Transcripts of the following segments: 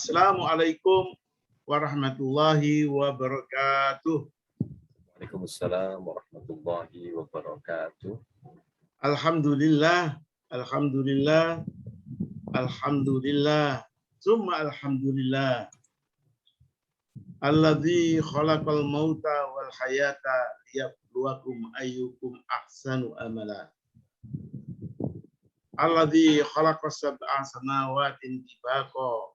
Assalamualaikum warahmatullahi wabarakatuh. Waalaikumsalam warahmatullahi wabarakatuh. Alhamdulillah, alhamdulillah, alhamdulillah, summa alhamdulillah. Alladzi khalaqal mauta wal hayata liyabluwakum ayyukum ahsanu amala. Alladzi khalaqas sab'a samawatin tibaqa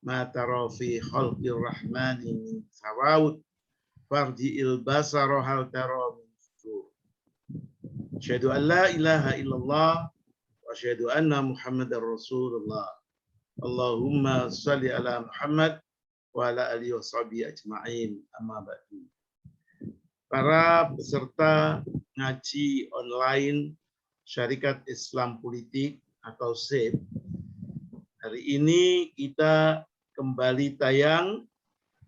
ma tara fi khalqir rahmani min tafawut farji'il basara hal tara min futur. Asyhadu an la ilaha illallah wa asyhadu anna Muhammadar Rasulullah. Allahumma shalli ala Muhammad wa ala alihi washabihi ajma'in. Amma ba'du. Para peserta ngaji online Syarikat Islam Politik atau SIP, hari ini kita kembali tayang,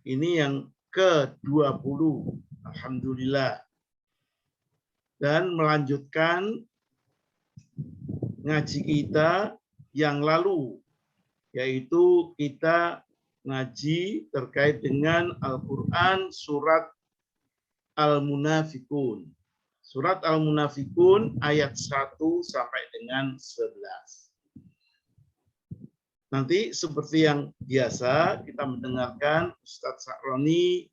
ini yang ke-20, alhamdulillah, dan melanjutkan ngaji kita yang lalu, yaitu kita ngaji terkait dengan Al-Quran surat Al-Munafikun. Surat Al-Munafikun ayat 1 sampai dengan 11. Nanti seperti yang biasa kita mendengarkan Ustadz Sakroni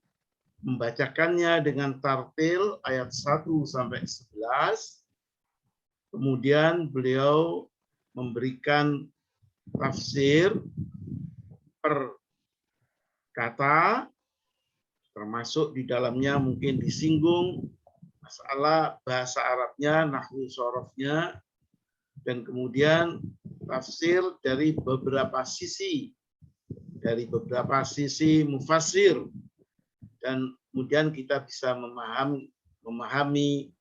membacakannya dengan tartil ayat 1 sampai 11. Kemudian beliau memberikan tafsir per kata, termasuk di dalamnya mungkin disinggung masalah bahasa Arabnya, nahwu sorofnya, dan kemudian tafsir dari beberapa sisi mufassir, dan kemudian kita bisa memahami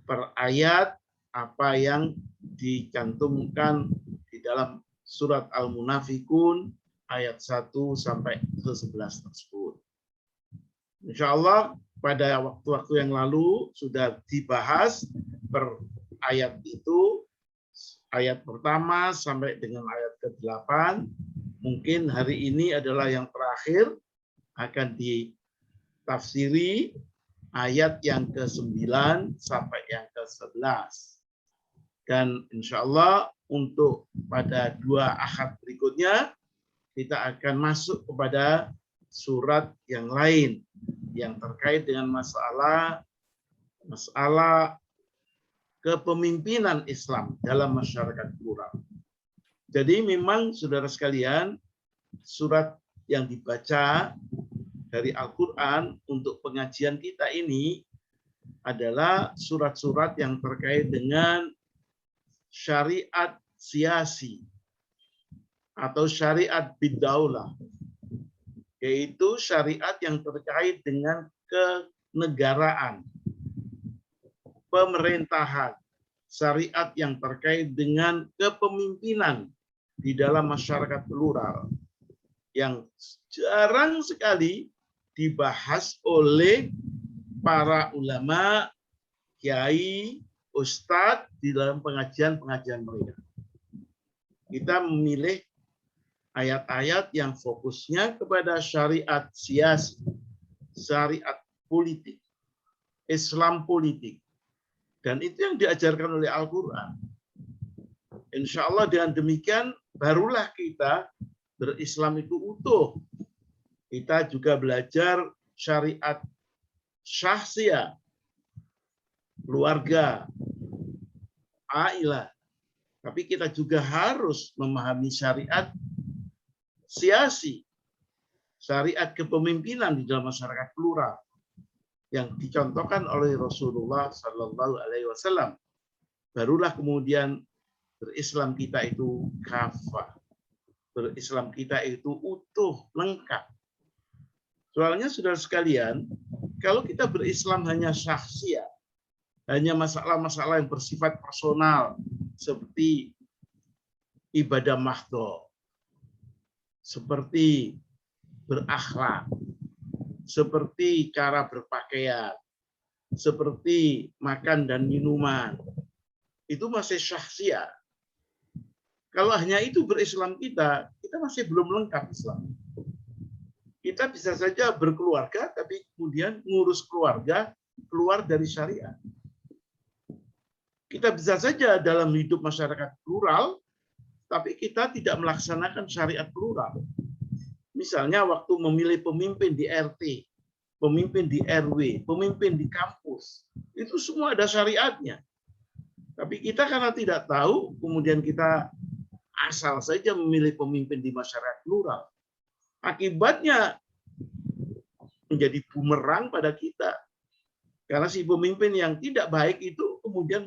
per ayat apa yang dicantumkan di dalam surat Al-Munafikun ayat 1 sampai ke 11 tersebut. Insya Allah pada waktu-waktu yang lalu sudah dibahas per ayat itu, ayat pertama sampai dengan ayat ke-8. Mungkin hari ini adalah yang terakhir, akan ditafsiri ayat yang ke-9 sampai yang ke-11. Dan insya Allah untuk pada 2 ahad berikutnya, kita akan masuk kepada surat yang lain yang terkait dengan masalah kepemimpinan Islam dalam masyarakat plural. Jadi memang saudara sekalian, surat yang dibaca dari Al-Quran untuk pengajian kita ini adalah surat-surat yang terkait dengan syariat siasi atau syariat bidaulah, yaitu syariat yang terkait dengan kenegaraan, pemerintahan, syariat yang terkait dengan kepemimpinan di dalam masyarakat plural yang jarang sekali dibahas oleh para ulama, kiai, ustadz di dalam pengajian-pengajian mereka. Kita memilih ayat-ayat yang fokusnya kepada syariat siasi, syariat politik, Islam politik. Dan itu yang diajarkan oleh Al-Quran. Insya Allah dengan demikian barulah kita berislam itu utuh. Kita juga belajar syariat syahsia, keluarga, ailah. Tapi kita juga harus memahami syariat siasi, syariat kepemimpinan di dalam masyarakat plural yang dicontohkan oleh Rasulullah Sallallahu Alaihi Wasallam. Barulah kemudian berislam kita itu kafah, berislam kita itu utuh, lengkap. Soalnya saudara sekalian, kalau kita berislam hanya syahsia, hanya masalah-masalah yang bersifat personal, seperti ibadah mahdhah, seperti berakhlak, seperti cara berpakaian, seperti makan dan minuman, itu masih syahsia. Kalau hanya itu berislam kita masih belum lengkap Islam. Kita bisa saja berkeluarga, tapi kemudian ngurus keluarga keluar dari syariat. Kita bisa saja dalam hidup masyarakat plural, tapi kita tidak melaksanakan syariat plural. Misalnya waktu memilih pemimpin di RT, pemimpin di RW, pemimpin di kampus, itu semua ada syariatnya. Tapi kita karena tidak tahu, kemudian kita asal saja memilih pemimpin di masyarakat plural. Akibatnya menjadi bumerang pada kita. Karena si pemimpin yang tidak baik itu kemudian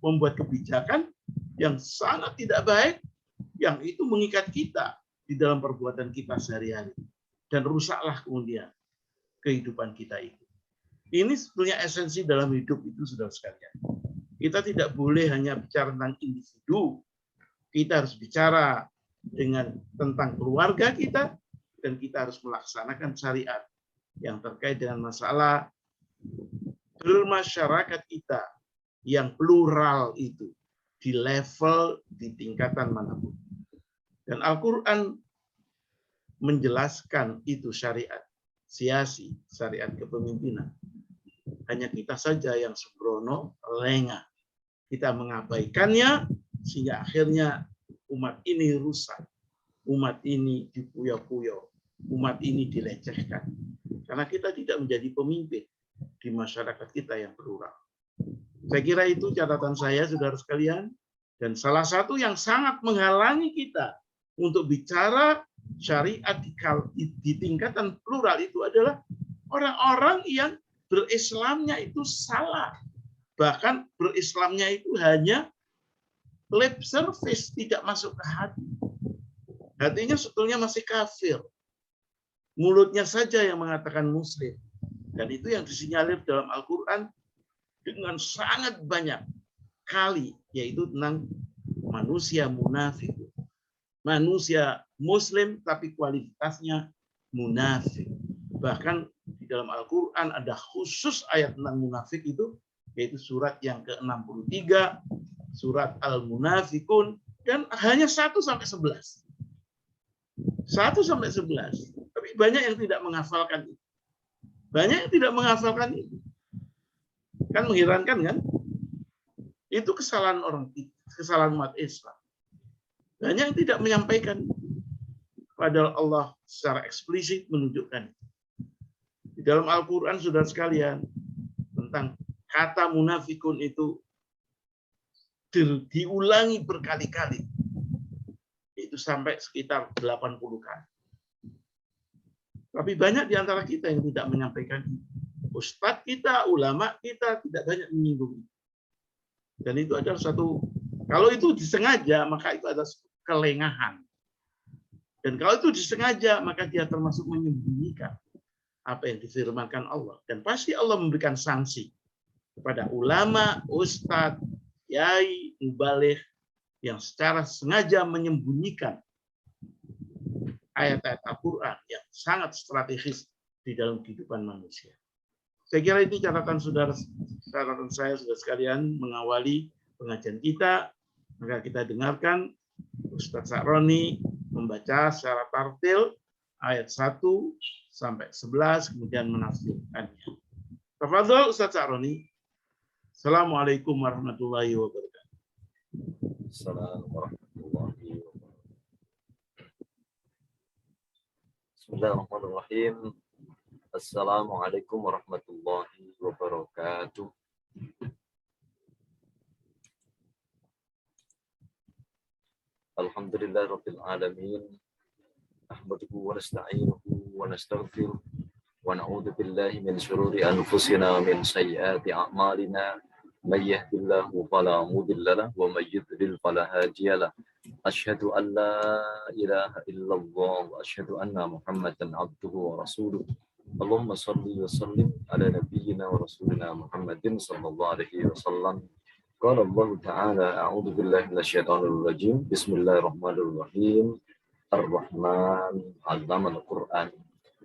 membuat kebijakan yang sangat tidak baik, yang itu mengikat kita di dalam perbuatan kita sehari-hari. Dan rusaklah kemudian kehidupan kita itu. Ini sebetulnya esensi dalam hidup itu, saudara sekalian. Kita tidak boleh hanya bicara tentang individu. Kita harus bicara tentang keluarga kita, dan kita harus melaksanakan syariat yang terkait dengan masalah bermasyarakat kita yang plural itu di level, di tingkatan manapun. Dan Al-Quran menjelaskan itu syariat siasi, syariat kepemimpinan. Hanya kita saja yang sembrono, lengah. Kita mengabaikannya sehingga akhirnya umat ini rusak. Umat ini dipuyo-puyo. Umat ini dilecehkan. Karena kita tidak menjadi pemimpin di masyarakat kita yang plural. Saya kira itu catatan saya, saudara sekalian. Dan salah satu yang sangat menghalangi kita untuk bicara syariat di tingkatan plural itu adalah orang-orang yang berislamnya itu salah. Bahkan berislamnya itu hanya lip service, tidak masuk ke hati. Hatinya sebetulnya masih kafir. Mulutnya saja yang mengatakan muslim. Dan itu yang disinyalir dalam Al-Quran dengan sangat banyak kali, yaitu tentang manusia munafik. Manusia muslim tapi kualitasnya munafik. Bahkan di dalam Al-Quran ada khusus ayat tentang munafik itu, yaitu surat yang ke-63, surat Al-Munafikun, dan hanya 1-11. 1-11. Tapi banyak yang tidak menghafalkan itu. Banyak yang tidak menghafalkan itu. Kan mengherankan kan? Itu kesalahan kesalahan umat Islam. Banyak yang tidak menyampaikan. Padahal Allah secara eksplisit menunjukkan. Di dalam Al-Quran, saudara sekalian, tentang kata munafikun itu diulangi berkali-kali. Itu sampai sekitar 80 kali. Tapi banyak di antara kita yang tidak menyampaikan. Ustadz kita, ulama kita tidak banyak menyinggung. Dan itu adalah satu, kalau itu disengaja, maka itu adalah kelengahan. Dan kalau itu disengaja, maka dia termasuk menyembunyikan apa yang difirmankan Allah. Dan pasti Allah memberikan sanksi kepada ulama, ustadz, yai, mubaligh yang secara sengaja menyembunyikan ayat-ayat Al-Quran yang sangat strategis di dalam kehidupan manusia. Saya kira ini catatan saya, saudara sekalian, mengawali pengajian kita. Maka kita dengarkan Ustadz Sa'roni membaca secara tartil ayat 1-11, kemudian menafsirkannya. Tafadhol Ustadz Sa'roni. Assalamualaikum warahmatullahi wabarakatuh. Assalamualaikum warahmatullahi wabarakatuh. Bismillahirrahmanirrahim. Assalamualaikum warahmatullahi wabarakatuh. Alhamdulillahirabbil alamin. Nahmaduhu wa nasta'inuhu wa nastaghfiruh wa na'udzu billahi min shururi anfusina wa min sayyiati a'malina. May yahdihillahu fala mudilla lahu wa may yudlil fala hadiya lahu. Asyhadu an la ilaha illallah wa asyhadu anna Muhammadan abduhu wa rasuluh. Allahumma salli wa sallim ala nabiyyina wa rasulina Muhammadin sallallahu alaihi wasallam. Qala Allah Ta'ala, a'udzu billahi minasyaitonir rajim. Bismillahirrahmanirrahim. Ar-Rahman 'allamal Qur'an.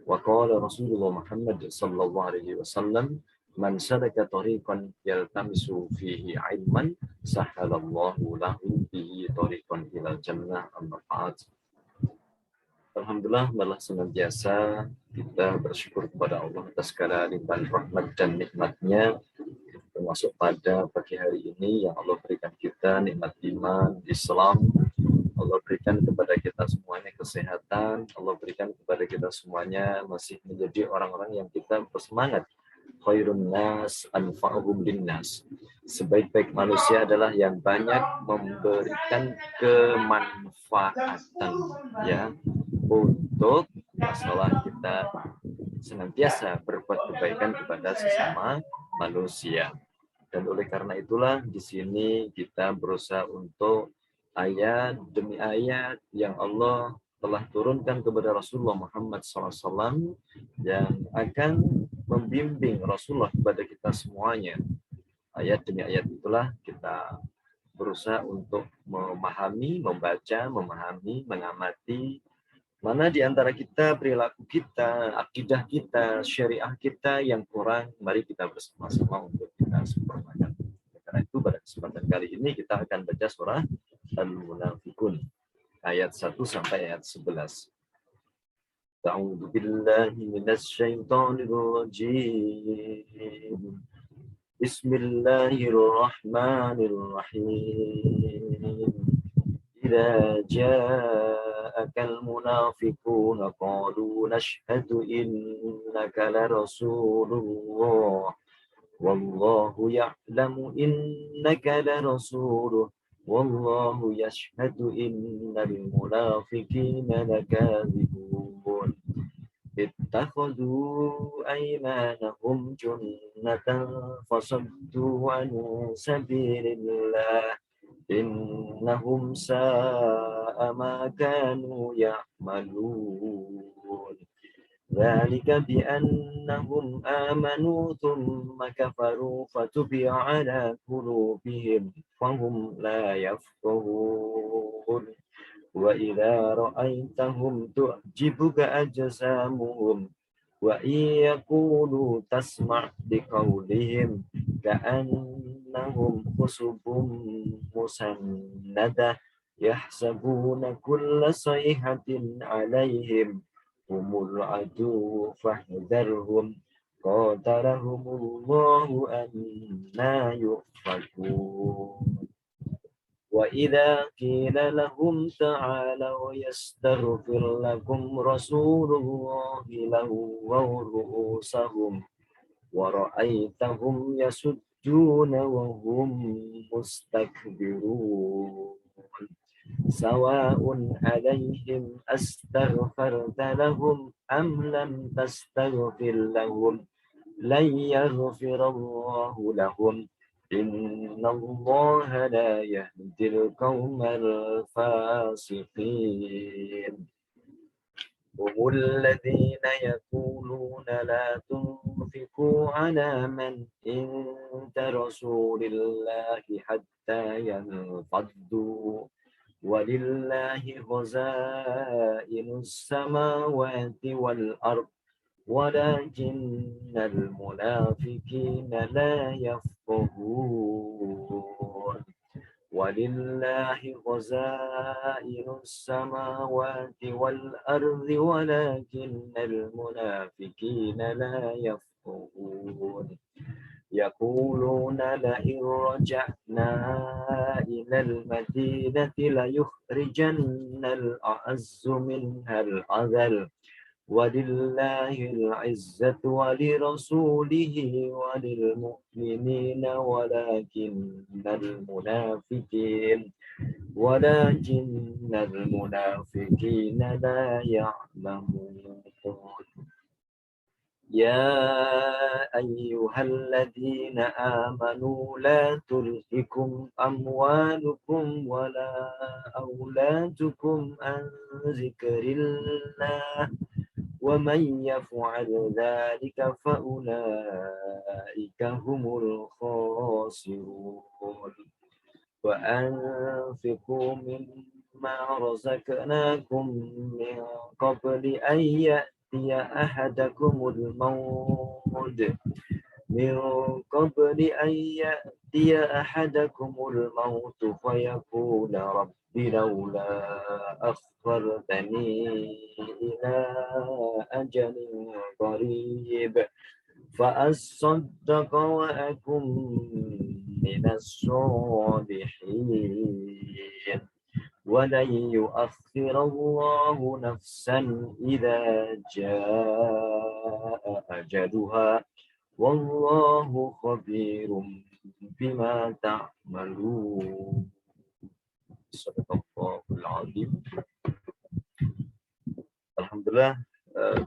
Wa qala Rasulullah Muhammad sallallahu alaihi wasallam, man salaka tariqan yaltamisu fihi 'ilman sahalallahu lahu bihi tariqan ilal jannah. Amma ba'd. Alhamdulillah, malah senantiasa kita bersyukur kepada Allah atas segala limpahan rahmat dan nikmat-Nya, termasuk pada pagi hari ini yang Allah berikan kita nikmat iman, Islam. Allah berikan kepada kita semuanya kesehatan. Allah berikan kepada kita semuanya masih menjadi orang-orang yang kita bersemangat. Khairun nas anfa'uhum linnas. Sebaik-baik manusia adalah yang banyak memberikan kemanfaatan, ya, untuk masalah kita senantiasa berbuat kebaikan kepada sesama manusia. Dan oleh karena itulah di sini kita berusaha untuk ayat demi ayat yang Allah telah turunkan kepada Rasulullah Muhammad SAW yang akan membimbing Rasulullah kepada kita semuanya. Ayat demi ayat itulah kita berusaha untuk memahami, membaca, memahami, mengamati mana di antara kita, perilaku kita, akidah kita, syariah kita yang kurang, mari kita bersama-sama untuk kita sempurnakan. Karena itu pada kesempatan kali ini kita akan baca surah Al-Munafiqun ayat 1 sampai ayat 11. A'udzu billahi minasy syaithanir rajim. Bismillahirrahmanirrahim. إذا جاءك المنافقون قالوا نشهد إنك لرسول الله والله يعلم إنك لرسوله والله يشهد إن المنافقين لكاذبون اتخذوا أيمانهم جنة فصدوا عن سبيل الله إنهم ساء ما كانوا يعملون ذلك بأنهم آمنوا ثم كفروا فتبع على قلوبهم فهم لا يفقهون وإذا رأيتهم تعجبك أجسامهم وإن يقولوا تسمع لقولهم كأنهم خشب مسندة يحسبون كل صيحة عليهم هم العدو فاحذرهم قاتلهم الله أنى يؤفكون وإذا قيل لهم تعالوا يستغفر لكم رسول الله لووا رؤوسهم ورأيتهم يسجون وهم مستكبرون سواء عليهم أستغفرت لهم أم لم تستغفر لهم لن يغفر الله لهم إن الله لا يهدي القوم الفاسقين هم الذين يقولون لا تنفقوا على من عند رسول الله حتى ينفضوا ولله خزائن السماوات والأرض ولكن المنافقين لا يفقهون ولله خزائن السماوات والأرض ولكن المنافقين لا يفقهون يقولون لئن رجعنا إلى المدينة ليخرجن الأعز منها الأذل ولله العزة ولرسوله وللمؤمنين ولكن المنافقين لا يعلمون يا أيها الذين آمنوا لا تلهكم أموالكم ولا أولادكم عن ذكر الله ومن يفعل ذلك فأولئك هم الخاسرون وأنفقوا مما رزقناكم من قبل أن يأتي أحدكم الموت يأتي أحدكم الموت فيقول رب لولا أخرتني إلى أجل قريب فأصدق وأكن من الصالحين ولن يؤخر الله نفسا إذا جاء أجلها والله خبير بما تعملون. Sadaqallahul Azim. Alhamdulillah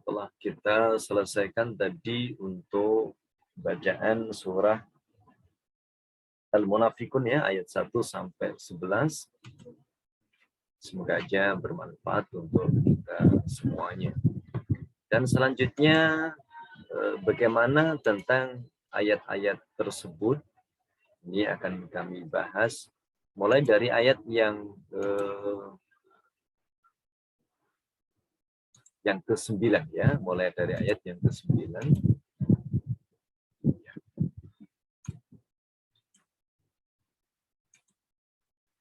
telah kita selesaikan tadi untuk bacaan surah Al-Munafikun ya, ayat 1 sampai 11. Semoga aja bermanfaat untuk kita semuanya. Dan selanjutnya bagaimana tentang ayat-ayat tersebut, ini akan kami bahas mulai dari ayat yang ke-9 ya, mulai dari ayat yang ke-9.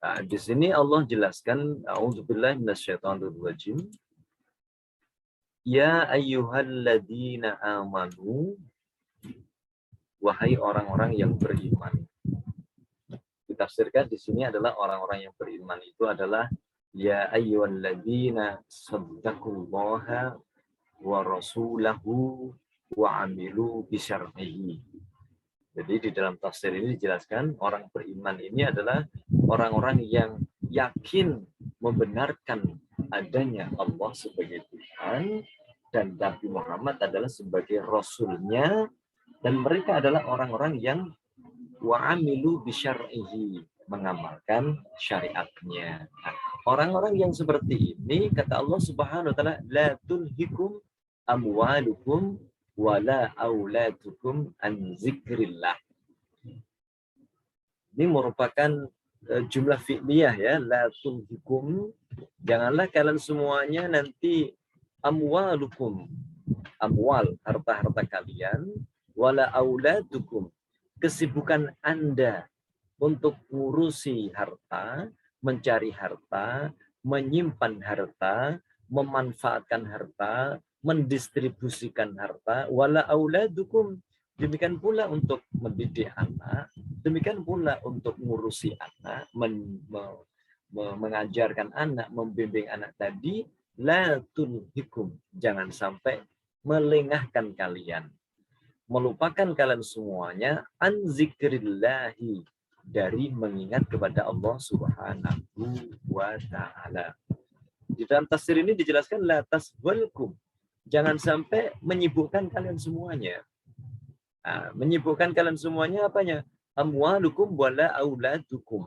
Nah, di sini Allah jelaskan, a'udzubillahi minasyaitonirrajim. Ya ayyuhalladzina amanu, wahai orang-orang yang beriman. Ditafsirkan di sini adalah orang-orang yang beriman itu adalah ya ayyuhalladzina saddaqullaha wa rasulahu wa amilu bisyar'ihi. Jadi di dalam tafsir ini dijelaskan orang beriman ini adalah orang-orang yang yakin membenarkan adanya Allah sebagai Tuhan dan Nabi Muhammad adalah sebagai Rasulnya, dan mereka adalah orang-orang yang wa'amilu bisyar'ihi, mengamalkan syariatnya. Nah, orang-orang yang seperti ini, kata Allah Subhanahu wa taala, la tulhikum amwalukum wala auladukum an zikrillah. Ini merupakan jumlah fi'liyah ya, la tulhikum, janganlah kalian semuanya nanti amwalukum, amwal, harta-harta kalian, wala auladukum, kesibukan Anda untuk ngurusi harta, mencari harta, menyimpan harta, memanfaatkan harta, mendistribusikan harta, wala auladukum, demikian pula untuk mendidik anak, demikian pula untuk ngurusi anak, mengajarkan anak, membimbing anak tadi, la tulhikum, jangan sampai melengahkan kalian, melupakan kalian semuanya an zikrillahi, dari mengingat kepada Allah Subhanahu wa taala. Di dalam tafsir ini dijelaskan la taswalkum, jangan sampai menyibukkan kalian semuanya. Nah, menyibukkan kalian semuanya apanya? Amwalukum wala auladukum.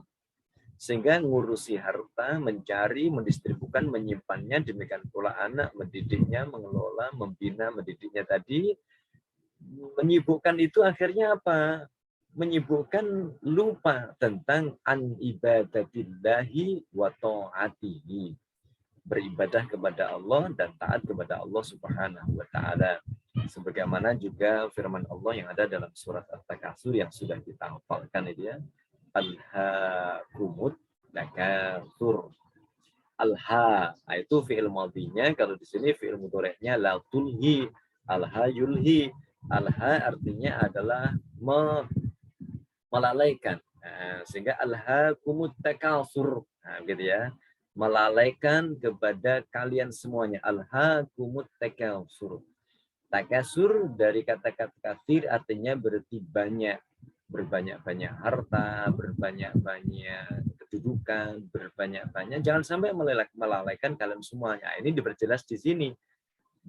Sehingga ngurusi harta, mencari, mendistribusikan, menyimpannya, demikian pula anak, mendidiknya, mengelola, membina, mendidiknya tadi. Menyibukkan itu akhirnya apa? Menyibukkan lupa tentang an ibadatillahi wa ta'atihi, beribadah kepada Allah dan taat kepada Allah Subhanahu wa taala. Sebagaimana juga firman Allah yang ada dalam surat At-Takatsur yang sudah kita hafalkan itu ya. Alhaakumut takatsur. Alha, itu fi'il madhinya, kalau di sini fi'il mudhari'nya la tulhi, alha yulhi. Alha artinya adalah melalaikan. Nah, sehingga alhaakumut takatsur. Nah, gitu ya. Melalaikan kepada kalian semuanya. Alhaakumut takatsur. Takasur dari kata-kata katsir artinya berarti banyak, berbanyak-banyak harta, berbanyak-banyak kedudukan, berbanyak-banyak. Jangan sampai melalaikan kalian semuanya. Ini diperjelas di sini.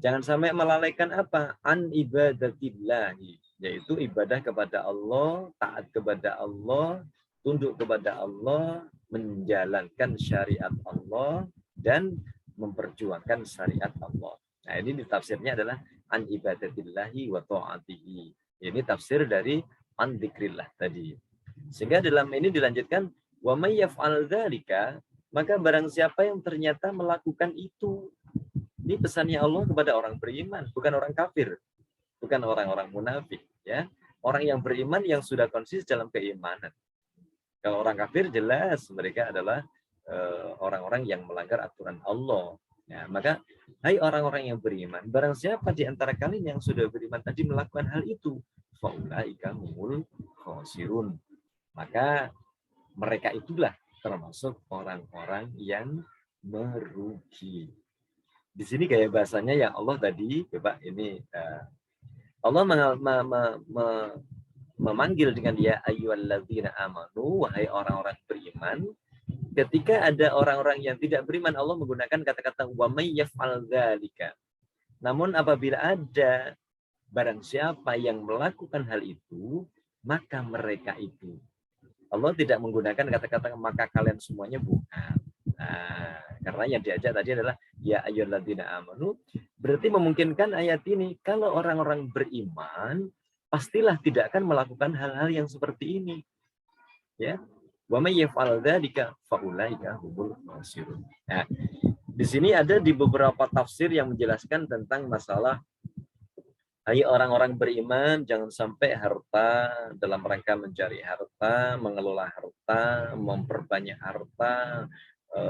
Jangan sampai melalaikan apa? An ibadatillahi, yaitu ibadah kepada Allah, taat kepada Allah, tunduk kepada Allah, menjalankan syariat Allah, dan memperjuangkan syariat Allah. Nah, ini tafsirnya adalah an ibadatillahi wa ta'atihi. Ini tafsir dari an dzikrillah tadi. Sehingga dalam ini dilanjutkan, wa may yaf'al dzalika, maka barang siapa yang ternyata melakukan itu. Ini pesannya Allah kepada orang beriman, bukan orang kafir, bukan orang-orang munafik ya. orang yang beriman yang sudah konsis dalam keimanan. Kalau orang kafir jelas mereka adalah orang-orang yang melanggar aturan Allah. Ya, maka hai orang-orang yang beriman, barang siapa di antara kalian yang sudah beriman tadi melakukan hal itu, faulaika humul khosirun. Maka mereka itulah termasuk orang-orang yang merugi. Di sini kayak bahasanya yang Allah tadi, coba ini Allah memanggil dengan ya ayyuhalladzina amanu, wahai orang-orang beriman. Ketika ada orang-orang yang tidak beriman, Allah menggunakan kata-kata wa may yaf'al dzalika. Namun apabila ada barang siapa yang melakukan hal itu, maka mereka itu. Allah tidak menggunakan kata-kata maka kalian semuanya, bukan. Nah, karena yang diajak tadi adalah ya ayyuhalladzina amanu, berarti memungkinkan ayat ini kalau orang-orang beriman pastilah tidak akan melakukan hal-hal yang seperti ini. Ya. Wa may yaf'al dzalika faulaika humul khasirun. Nah, di sini ada di beberapa tafsir yang menjelaskan tentang masalah hai orang-orang beriman jangan sampai harta dalam rangka mencari harta, mengelola harta, memperbanyak harta,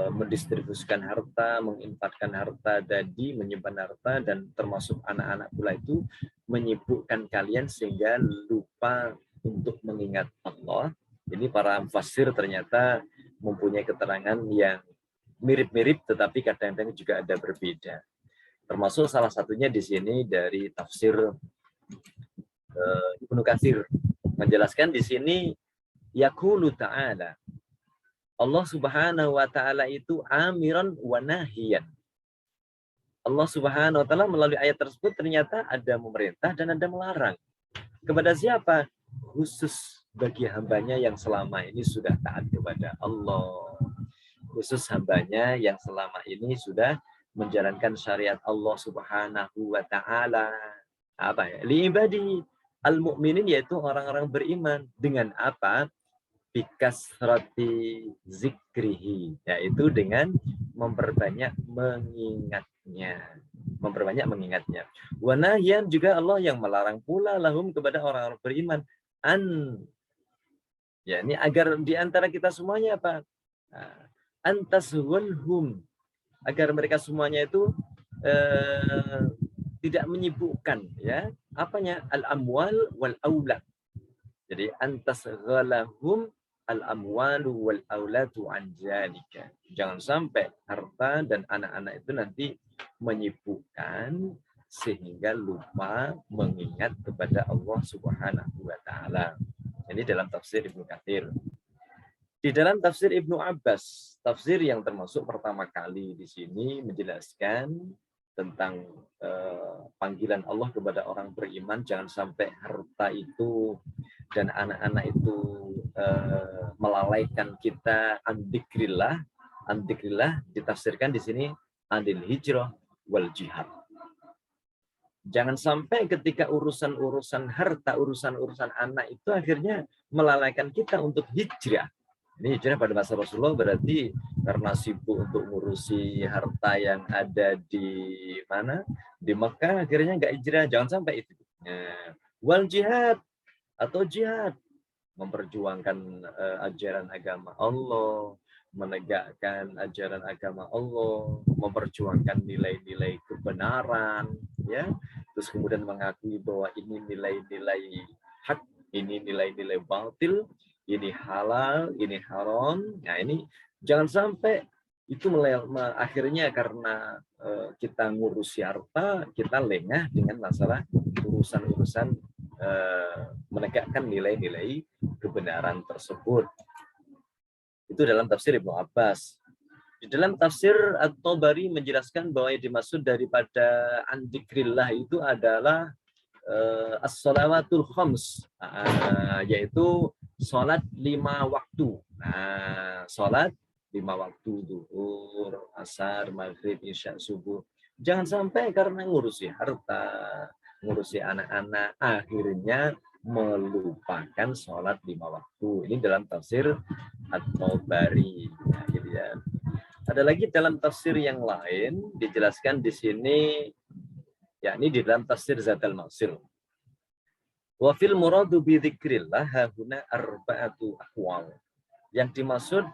mendistribusikan harta, menginfakkan harta, jadi menyimpan harta, dan termasuk anak-anak pula itu menyibukkan kalian sehingga lupa untuk mengingat Allah. Ini para mufassir ternyata mempunyai keterangan yang mirip-mirip, tetapi kadang-kadang juga ada berbeda. Termasuk salah satunya di sini dari tafsir Ibnu Katsir menjelaskan di sini yaqulu ta'ala, Allah Subhanahu wa taala itu amiran wa nahiyan. Allah Subhanahu wa taala melalui ayat tersebut ternyata ada memerintah dan ada melarang. Kepada siapa? Khusus bagi hambanya yang selama ini sudah taat kepada Allah. Khusus hambanya yang selama ini sudah menjalankan syariat Allah Subhanahu wa taala. Apa ya? Li ibadi al-mu'minin, yaitu orang-orang beriman. Dengan apa? Bikasrati zikrihi, yaitu dengan memperbanyak mengingatnya. Memperbanyak mengingatnya. Wa nahyan, juga Allah yang melarang pula lahum kepada orang-orang beriman ya ini agar di antara kita semuanya apa? Antaswalhum, agar mereka semuanya itu tidak menyibukkan ya apanya al-amwal wal aulad. Jadi antasghalahum al-amwalu wal auladu an zalika. Jangan sampai harta dan anak-anak itu nanti menyibukkan sehingga lupa mengingat kepada Allah Subhanahu wa taala. Ini dalam tafsir Ibnu Katsir. Di dalam tafsir Ibnu Abbas, tafsir yang termasuk pertama kali di sini menjelaskan tentang panggilan Allah kepada orang beriman, jangan sampai harta itu dan anak-anak itu melalaikan kita andikrillah. Andikrillah ditafsirkan di sini anil hijrah wal jihad. Jangan sampai ketika urusan-urusan harta, urusan-urusan anak itu akhirnya melalaikan kita untuk hijrah. Ini hijrah pada masa Rasulullah berarti karena sibuk untuk ngurusi harta yang ada di mana? Di Mekah, akhirnya nggak hijrah. Jangan sampai itu. Wal jihad atau jihad, memperjuangkan ajaran agama Allah, menegakkan ajaran agama Allah, memperjuangkan nilai-nilai kebenaran, ya. Terus kemudian mengakui bahwa ini nilai-nilai hak, ini nilai-nilai batil, ini halal, ini haram. Nah ini jangan sampai itu akhirnya karena kita ngurusi harta, kita lengah dengan masalah urusan-urusan menegakkan nilai-nilai kebenaran tersebut. Itu dalam tafsir Ibnu Abbas. Di dalam tafsir At-Tabari menjelaskan bahwa yang dimaksud daripada andikrillah itu adalah as-shalawatul khams, yaitu sholat 5 waktu. Nah, sholat 5 waktu, zuhur, asar, maghrib, isya, subuh. Jangan sampai karena ngurusi harta, ngurusi anak-anak, akhirnya melupakan sholat 5 waktu. Ini dalam tafsir At-Tabari. Nah, gitu ya. Ada lagi dalam tafsir yang lain dijelaskan di sini, yakni di dalam tafsir Zadul Ma'sir. Wa fil muradu bi dzikrillah hahuna arba'atu aqwal. Yang dimaksud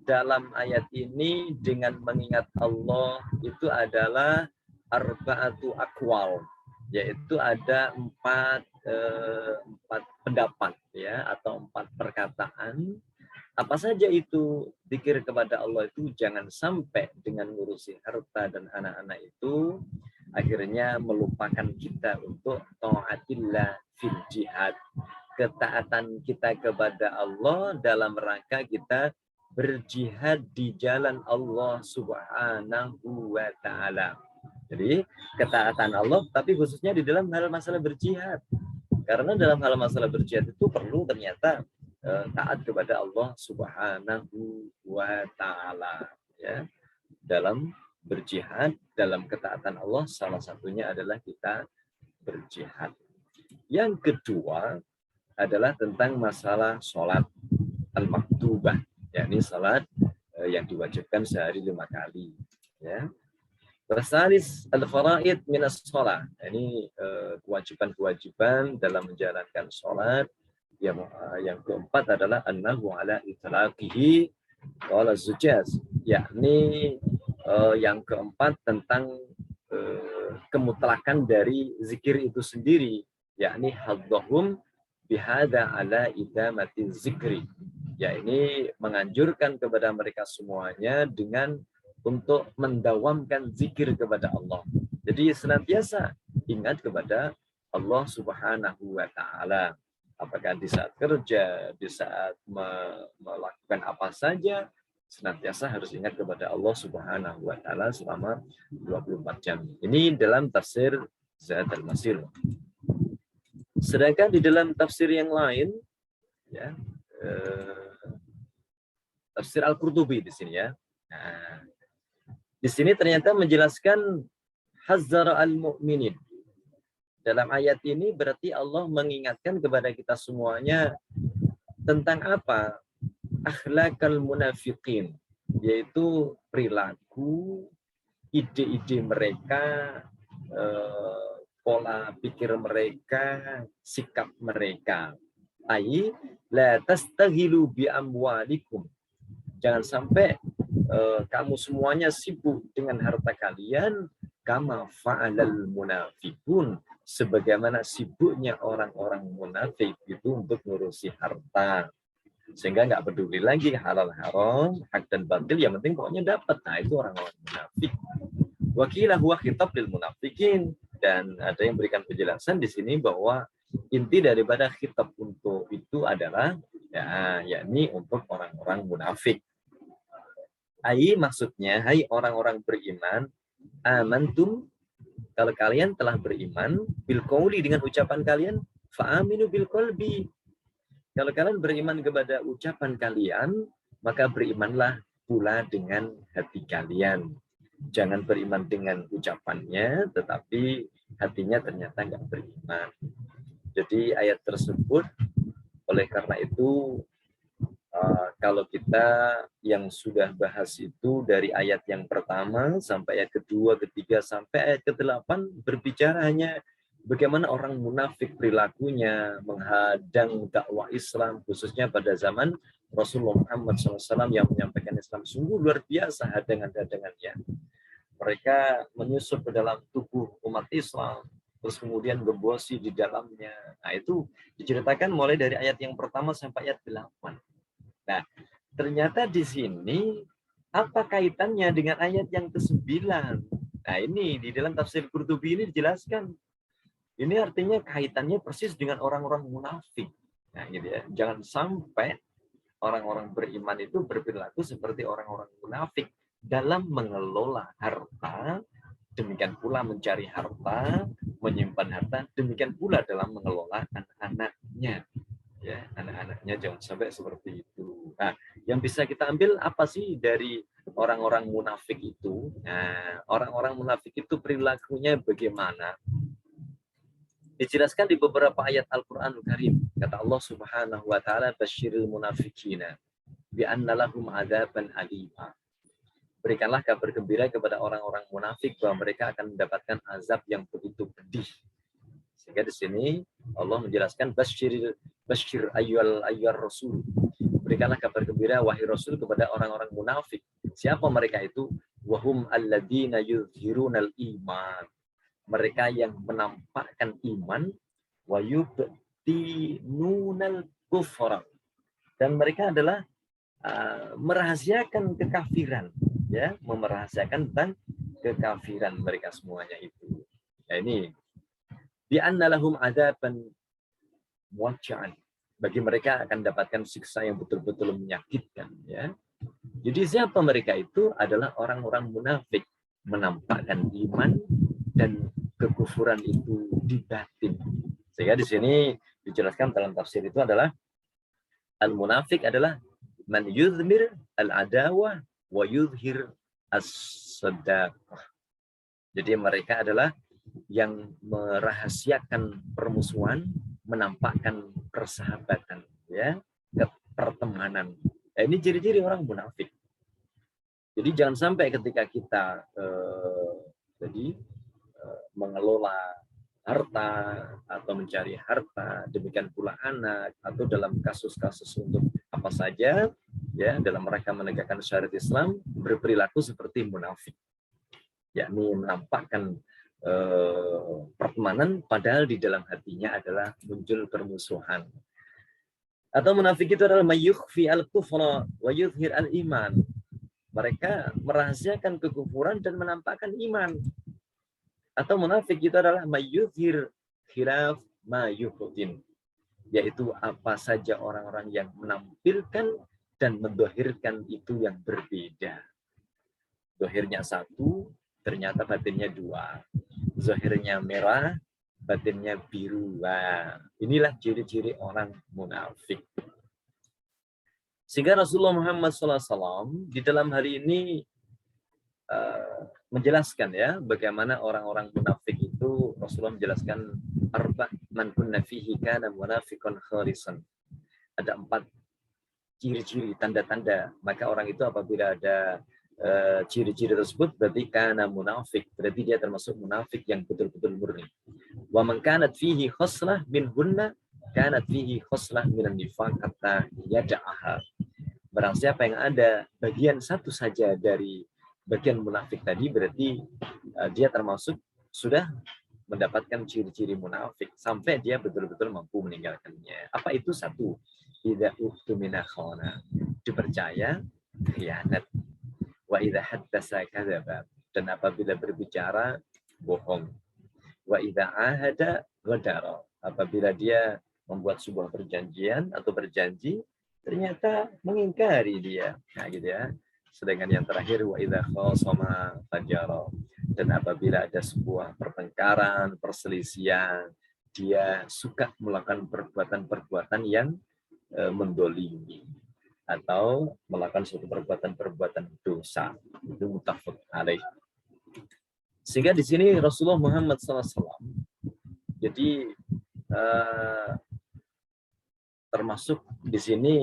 dalam ayat ini dengan mengingat Allah itu adalah arba'atu aqwal, yaitu ada empat pendapat ya, atau 4 perkataan. Apa saja itu? Zikir kepada Allah itu jangan sampai dengan ngurusi harta dan anak-anak itu akhirnya melupakan kita untuk taatillah fil jihad, ketaatan kita kepada Allah dalam rangka kita berjihad di jalan Allah Subhanahu wa taala. Jadi ketaatan Allah tapi khususnya di dalam hal masalah berjihad. Karena dalam hal masalah berjihad itu perlu ternyata taat kepada Allah Subhanahu wa taala ya. Dalam berjihad, dalam ketaatan Allah salah satunya adalah kita berjihad. Yang kedua adalah tentang masalah sholat al-maktubah, yakni sholat yang diwajibkan sehari 5 kali ya. Tersalis al-faraid minas sholat, ini kewajiban-kewajiban dalam menjalankan sholat. Yang keempat adalah annahu ala itlaqihi qala Zujaz, yakni yang keempat tentang kemutlakan dari zikir itu sendiri, yakni haddahum bihada ala idamati zikri, yakni menganjurkan kepada mereka semuanya dengan untuk mendawamkan zikir kepada Allah. Jadi senantiasa ingat kepada Allah Subhanahu wa taala. Apakah di saat kerja, di saat melakukan apa saja, senantiasa harus ingat kepada Allah Subhanahu wa taala selama 24 jam. Ini dalam tafsir Zadul Masir. Sedangkan di dalam tafsir yang lain ya, tafsir Al-Qurtubi di sini ya. Nah, di sini ternyata menjelaskan hazzara al-mu'minin. Dalam ayat ini berarti Allah mengingatkan kepada kita semuanya tentang apa? Akhlakal munafiqin, yaitu perilaku, ide-ide mereka, pola pikir mereka, sikap mereka. Ai la tastaghilu bi amwalikum. Jangan sampai kamu semuanya sibuk dengan harta kalian, kama fa'alal munafiqun, sebagaimana sibuknya orang-orang munafik itu untuk ngurusi harta, sehingga nggak peduli lagi halal haram, hak dan batil, yang penting pokoknya dapat. Nah, itu orang-orang munafik. Wakilah huwa khitab lil munafikin, dan ada yang berikan penjelasan di sini bahwa inti daripada khitab untuk itu adalah ya, yakni untuk orang-orang munafik. Ai maksudnya, hai orang-orang beriman, amantum, kalau kalian telah beriman, bil qauli dengan ucapan kalian, fa'aminu bil qalbi. Kalau kalian beriman kepada ucapan kalian, maka berimanlah pula dengan hati kalian. Jangan beriman dengan ucapannya, tetapi hatinya ternyata nggak beriman. Jadi ayat tersebut, oleh karena itu, kalau kita yang sudah bahas itu dari ayat yang pertama sampai ayat kedua, ketiga, sampai ayat ke-8 berbicara hanya bagaimana orang munafik perilakunya menghadang dakwah Islam, khususnya pada zaman Rasulullah Muhammad SAW yang menyampaikan Islam. Sungguh luar biasa hadangan-hadangannya. Mereka menyusup ke dalam tubuh umat Islam, terus kemudian gebosi di dalamnya. Nah, itu diceritakan mulai dari ayat yang pertama sampai ayat 8. Nah, ternyata di sini apa kaitannya dengan ayat yang ke-9? Nah, ini di dalam tafsir Qurtubi ini dijelaskan. Ini artinya kaitannya persis dengan orang-orang munafik. Nah, gitu ya. Jangan sampai orang-orang beriman itu berperilaku seperti orang-orang munafik dalam mengelola harta, demikian pula mencari harta, menyimpan harta, demikian pula dalam mengelola anak-anaknya. Ya, anak-anaknya jangan sampai seperti itu. Nah, yang bisa kita ambil apa sih dari orang-orang munafik itu? Nah, orang-orang munafik itu perilakunya bagaimana? Dijelaskan di beberapa ayat Al-Qur'anul Karim. Kata Allah Subhanahu wa taala, basyiril munafiqina bi anna lahum adzaban alima. Berikanlah kabar gembira kepada orang-orang munafik bahwa mereka akan mendapatkan azab yang begitu pedih. Sehingga di sini Allah menjelaskan basyir ayyuhal rasul. Berikanlah kabar gembira wahai Rasul kepada orang-orang munafik. Siapa mereka itu? Wahum alladzina yuzhirunal iman. Mereka yang menampakkan iman wa yubtinunal kufra. Dan mereka adalah merahasiakan kekafiran, ya, merahasiakan tentang kekafiran mereka semuanya itu. Ya, ini bi anna lahum adzaban muwajjahan. Bagi mereka akan dapatkan siksa yang betul-betul menyakitkan, ya. Jadi siapa mereka itu? Adalah orang-orang munafik, menampakkan iman dan kekufuran itu di batin. Sehingga di sini dijelaskan dalam tafsir itu adalah al-munafik adalah man yuzmir al-adawah wa yuzhir as-sadaqah. Jadi mereka adalah yang merahasiakan permusuhan, menampakkan persahabatan, ya, pertemanan. Ini ciri-ciri orang munafik. Jadi jangan sampai ketika kita mengelola harta atau mencari harta, demikian pula anak, atau dalam kasus-kasus untuk apa saja, ya, dalam rangka menegakkan syariat Islam, berperilaku seperti munafik, yakni menampakkan pertemanan padahal di dalam hatinya adalah muncul permusuhan. Atau munafik itu adalah mayyukhfi al-kufra wa yuzhir al-iman. Mereka merahasiakan kekufuran dan menampakkan iman. Atau munafik itu adalah mayyuzhir khilaf ma yukhfin, yaitu apa saja orang-orang yang menampilkan dan mendohirkan itu yang berbeda. Dohirnya satu, ternyata batinnya dua. Zahirnya merah, batinnya biru. Wah, inilah ciri-ciri orang munafik. Sehingga Rasulullah Muhammad SAW di dalam hari ini menjelaskan, ya, bagaimana orang-orang munafik itu. Rasulullah menjelaskan arba' man kunna fihi kana munafiqan khalisan. Ada 4 ciri-ciri, tanda-tanda. Maka orang itu apabila ada ciri-ciri tersebut berarti kana munafik, berarti dia termasuk munafik yang betul-betul murni. Wa man kanat fihi khoslah min hunna kanat fihi khoslah minan nifaq hatta yada'aha. Barang siapa yang ada bagian satu saja dari bagian munafik tadi, berarti dia termasuk sudah mendapatkan ciri-ciri munafik sampai dia betul-betul mampu meninggalkannya. Apa itu? Satu, idza utumina khana, dipercaya khianat. Wa idza haddasa kadzaba, dan apabila berbicara bohong. Wa idza ahada ghadara, apabila dia membuat sebuah perjanjian atau berjanji ternyata mengingkari dia. Nah, gitu ya. Sedangkan yang terakhir wa idza khasama fajara, dan apabila ada sebuah pertengkaran, perselisihan, dia suka melakukan perbuatan-perbuatan yang mendolimi atau melakukan suatu perbuatan-perbuatan dosa. Itu muttafaq alaih. Sehingga di sini Rasulullah Muhammad SAW jadi termasuk di sini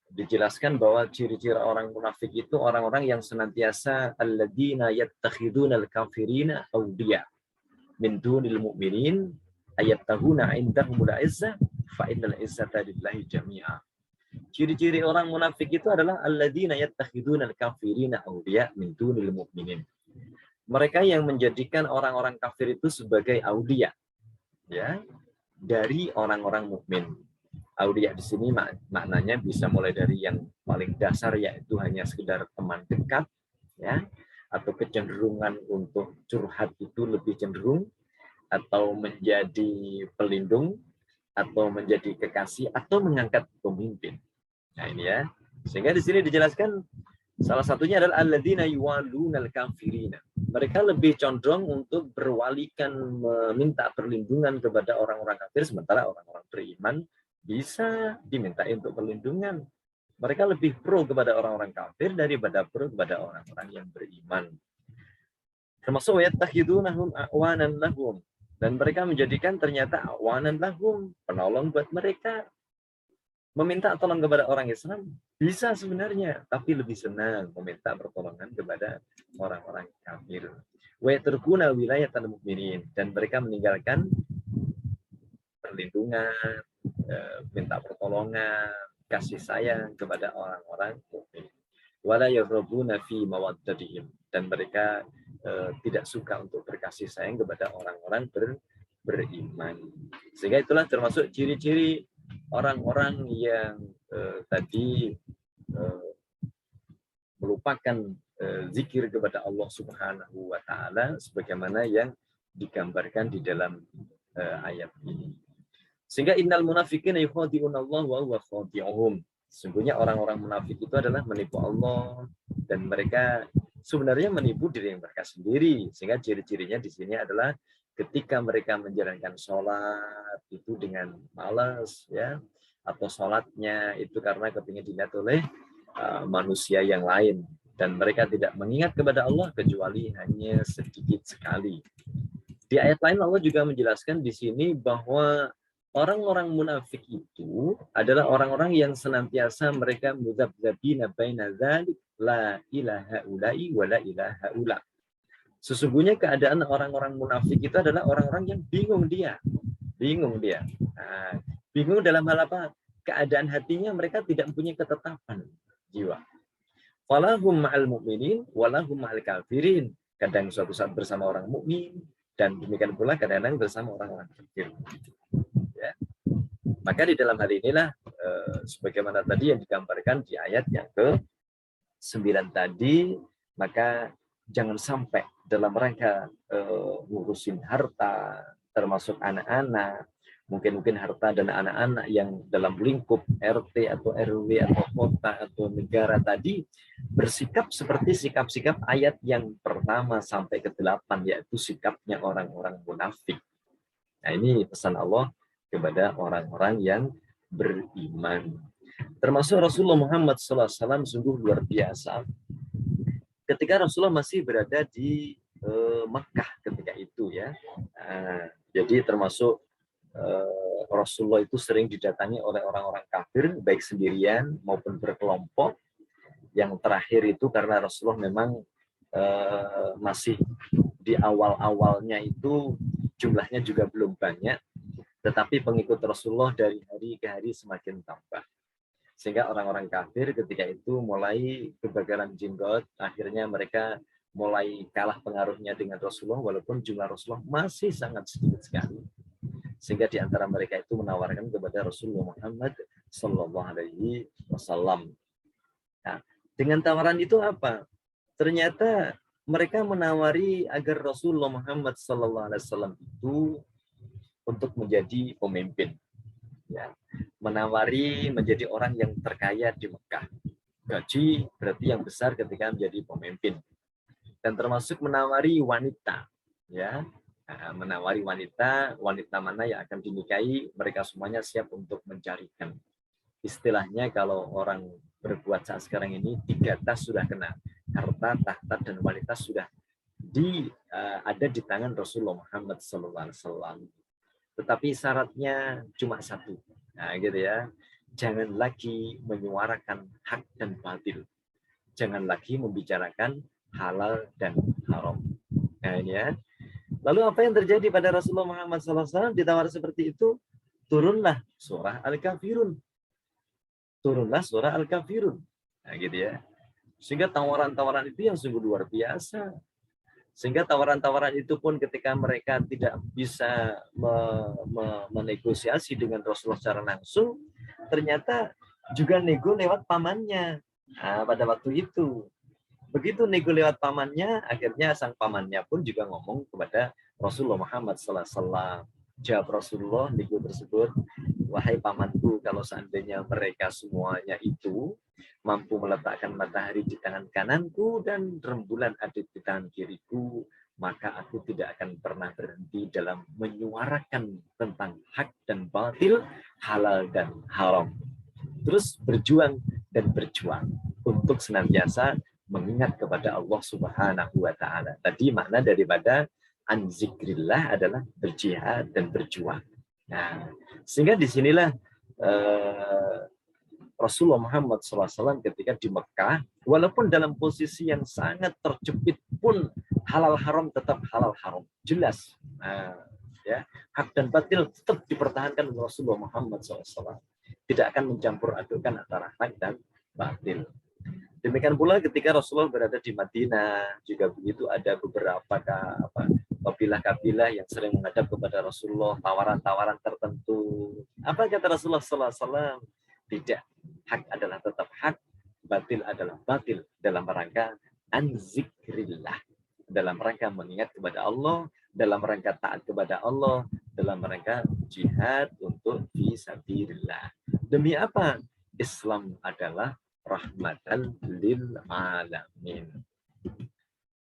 dijelaskan bahwa ciri-ciri orang munafik itu orang-orang yang senantiasa alladzina yattakhiduna al-kafirina awliya min dunil mu'minin ayattahuna indahumul izzah fa innal izzata lillahi jami'a. Ciri-ciri orang munafik itu adalah alladzina yattakhiduna al-kafirina awliya min dunil mu'minin. Mereka yang menjadikan orang-orang kafir itu sebagai aulia, ya, dari orang-orang mukmin. Aulia di sini maknanya bisa mulai dari yang paling dasar, yaitu hanya sekedar teman dekat, ya, atau kecenderungan untuk curhat itu lebih cenderung, atau menjadi pelindung, atau menjadi kekasih, atau mengangkat pemimpin. Nah, ini ya. Sehingga di sini dijelaskan salah satunya adalah alladzina yuwallunal kafirina. Mereka lebih condong untuk berwalikan, meminta perlindungan kepada orang-orang kafir, sementara orang-orang beriman bisa diminta untuk perlindungan. Mereka lebih pro kepada orang-orang kafir daripada pro kepada orang-orang yang beriman. Termasuk yattakhidunahum a'wanan lahum, dan mereka menjadikan ternyata a'wanan lahum, penolong buat mereka. Meminta tolong kepada orang Islam bisa sebenarnya, tapi lebih senang meminta pertolongan kepada orang-orang kafir. Wa yatrukuna wilayatal mu'minin, dan mereka meninggalkan perlindungan, minta pertolongan, kasih sayang kepada orang-orang mukmin. Wala yarghabuna fi mawaddatihim, dan mereka tidak suka untuk berkasih sayang kepada orang-orang beriman. Sehingga itulah termasuk ciri-ciri orang-orang yang tadi merupakan zikir kepada Allah Subhanahu wa taala sebagaimana yang digambarkan di dalam ayat ini. Sehingga innal munafiqina yukhadi'una Allah wa huwa khadi'uhum. Sesungguhnya orang-orang munafik itu adalah menipu Allah dan mereka sebenarnya menipu diri mereka sendiri. Sehingga ciri-cirinya di sini adalah ketika mereka menjalankan sholat itu dengan malas, ya, atau sholatnya itu karena kepingin dilihat oleh manusia yang lain, dan mereka tidak mengingat kepada Allah kecuali hanya sedikit sekali. Di ayat lain Allah juga menjelaskan di sini bahwa orang-orang munafik itu adalah orang-orang yang senantiasa mereka mudzabdzabina baina dzalik la ilaha ula'i wa la ilaha ula. Sesungguhnya keadaan orang-orang munafik itu adalah orang-orang yang bingung dia. Nah, bingung dalam hal apa? Keadaan hatinya mereka tidak mempunyai ketetapan jiwa. Walahum ma'al mu'minin walahum ma'al kafirin. Kadang suatu saat bersama orang mukmin dan demikian pula kadang-kadang bersama orang-orang kafir. Ya. Maka di dalam hal inilah sebagaimana tadi yang digambarkan di ayat yang ke-9 tadi, maka jangan sampai dalam rangka ngurusin harta, termasuk anak-anak, mungkin harta dan anak-anak yang dalam lingkup RT atau RW atau kota atau negara tadi bersikap seperti sikap-sikap ayat yang pertama sampai ke-8, yaitu sikapnya orang-orang munafik. Nah, ini pesan Allah kepada orang-orang yang beriman. Termasuk Rasulullah Muhammad SAW sungguh luar biasa. Ketika Rasulullah masih berada di Mekah ketika itu, ya. Jadi termasuk Rasulullah itu sering didatangi oleh orang-orang kafir, baik sendirian maupun berkelompok. Yang terakhir itu karena Rasulullah memang masih di awal-awalnya itu jumlahnya juga belum banyak, tetapi pengikut Rasulullah dari hari ke hari semakin tambah. Sehingga orang-orang kafir ketika itu mulai kebakaran jenggot, akhirnya mereka mulai kalah pengaruhnya dengan Rasulullah, walaupun jumlah Rasulullah masih sangat sedikit sekali. Sehingga di antara mereka itu menawarkan kepada Rasulullah Muhammad Sallallahu Alaihi Wasallam. Nah, dengan tawaran itu apa? Ternyata mereka menawari agar Rasulullah Muhammad Sallallahu Alaihi Wasallam itu untuk menjadi pemimpin, ya, menawari menjadi orang yang terkaya di Mekah. Gaji berarti yang besar ketika menjadi pemimpin, dan termasuk menawari wanita, ya, menawari wanita mana yang akan dinikahi, mereka semuanya siap untuk mencarikan. Istilahnya kalau orang berbuat saat sekarang ini 3 tas sudah kena, harta, tahta, dan wanita sudah ada di tangan Rasulullah Muhammad SAW. Tetapi syaratnya cuma 1, nah, gitu ya. Jangan lagi menyuarakan hak dan batil, jangan lagi membicarakan halal dan haram. Nah, ini ya. Lalu apa yang terjadi pada Rasulullah Muhammad SAW ditawar seperti itu? Turunlah surah Al-Kafirun. Nah, gitu ya. Sehingga tawaran-tawaran itu yang sungguh luar biasa. Sehingga tawaran-tawaran itu pun ketika mereka tidak bisa menegosiasi dengan Rasulullah secara langsung, ternyata juga nego lewat pamannya. Nah, pada waktu itu. Begitu nego lewat pamannya, akhirnya sang pamannya pun juga ngomong kepada Rasulullah Muhammad SAW. Jawab Rasulullah nego tersebut, wahai pamanku, kalau seandainya mereka semuanya itu mampu meletakkan matahari di tangan kananku dan rembulan ada di tangan kiriku, maka aku tidak akan pernah berhenti dalam menyuarakan tentang hak dan batil, halal dan haram. Terus berjuang untuk senantiasa mengingat kepada Allah Subhanahu wa taala. Tadi makna daripada anzikrillah adalah berjihad dan berjuang. Nah, sehingga disinilah Rasulullah Muhammad SAW ketika di Mekah, walaupun dalam posisi yang sangat terjepit pun halal haram tetap halal haram, jelas. Nah, Ya, hak dan batil tetap dipertahankan oleh Rasulullah Muhammad SAW. Tidak akan mencampur adukan antara hak dan batil. Demikian pula ketika Rasulullah berada di Madinah, juga begitu, ada beberapa kabilah-kabilah yang sering menghadap kepada Rasulullah, tawaran-tawaran tertentu. Apa kata Rasulullah SAW? Tidak, hak adalah tetap hak, batil adalah batil, dalam rangka an-zikrillah, dalam rangka mengingat kepada Allah, dalam rangka taat kepada Allah, dalam rangka jihad untuk fisabilillah. Demi apa? Islam adalah rahmatan lil alamin.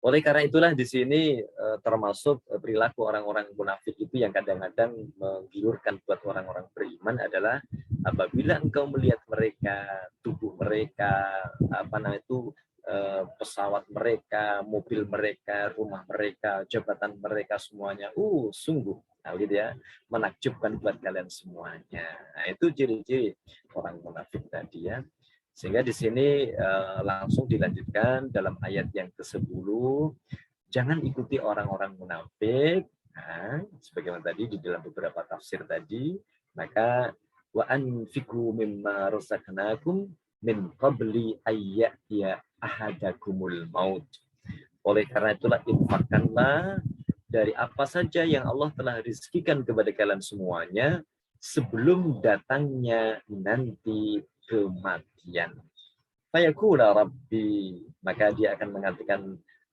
Oleh karena itulah di sini termasuk perilaku orang-orang munafik itu yang kadang-kadang menggiurkan buat orang-orang beriman adalah apabila engkau melihat mereka, tubuh mereka, pesawat mereka, mobil mereka, rumah mereka, jabatan mereka semuanya, sungguh, gitu ya, menakjubkan buat kalian semuanya. Nah, itu ciri-ciri orang munafik tadi ya. Sehingga di sini langsung dilanjutkan dalam ayat yang ke-10, jangan ikuti orang-orang munafik. Nah, sebagaimana tadi di dalam beberapa tafsir tadi, maka wa anfiqu mimma razaqnakum min qabli ayyatiya ahadakumul maut. Oleh karena itulah infakkanlah dari apa saja yang Allah telah rizkikan kepada kalian semuanya sebelum datangnya nanti kematian. Fayaqula Rabbi, maka dia akan mengatakan,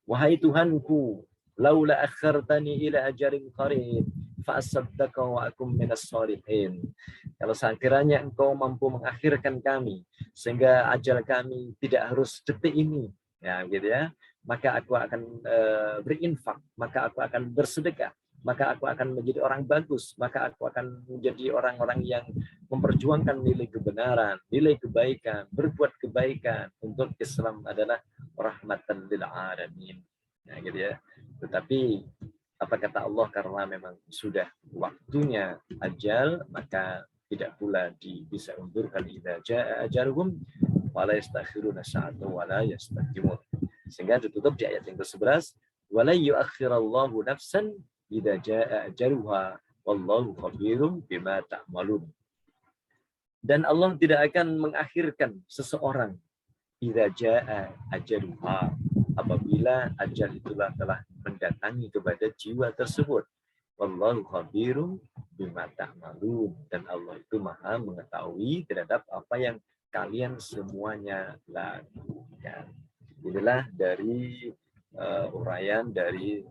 wahai Tuhanku, laula akhartani ila ajarin qarib fa asaddaqa wa akum minas shalihin. Kalau sekiranya engkau mampu mengakhirkan kami sehingga ajal kami tidak harus detik ini, ya gitu ya, maka aku akan berinfak, maka aku akan bersedekah, maka aku akan menjadi orang bagus, maka aku akan menjadi orang-orang yang memperjuangkan nilai kebenaran, nilai kebaikan, berbuat kebaikan. Untuk Islam adalah rahmatan lil alamin. Ya, gitu ya. Tetapi apa kata Allah, karena memang sudah waktunya ajal, maka tidak pula bisa undurkan idza jaa ajaluhum wala yastakhiruna sa'atan wala yastaqdimun. Sehingga ditutup di ayat yang ke-11, wala yu'akhirallahu nafsan idza jaa ajaluha wallahu khabirum bima ta'malun. Dan Allah tidak akan mengakhirkan seseorang idza jaa ajaluha, apabila ajal itulah telah mendatangi kepada jiwa tersebut. Wallahu khabirum bima ta'malun, dan Allah itu Maha mengetahui terhadap apa yang kalian semuanya lakukan. Inilah dari uraian dari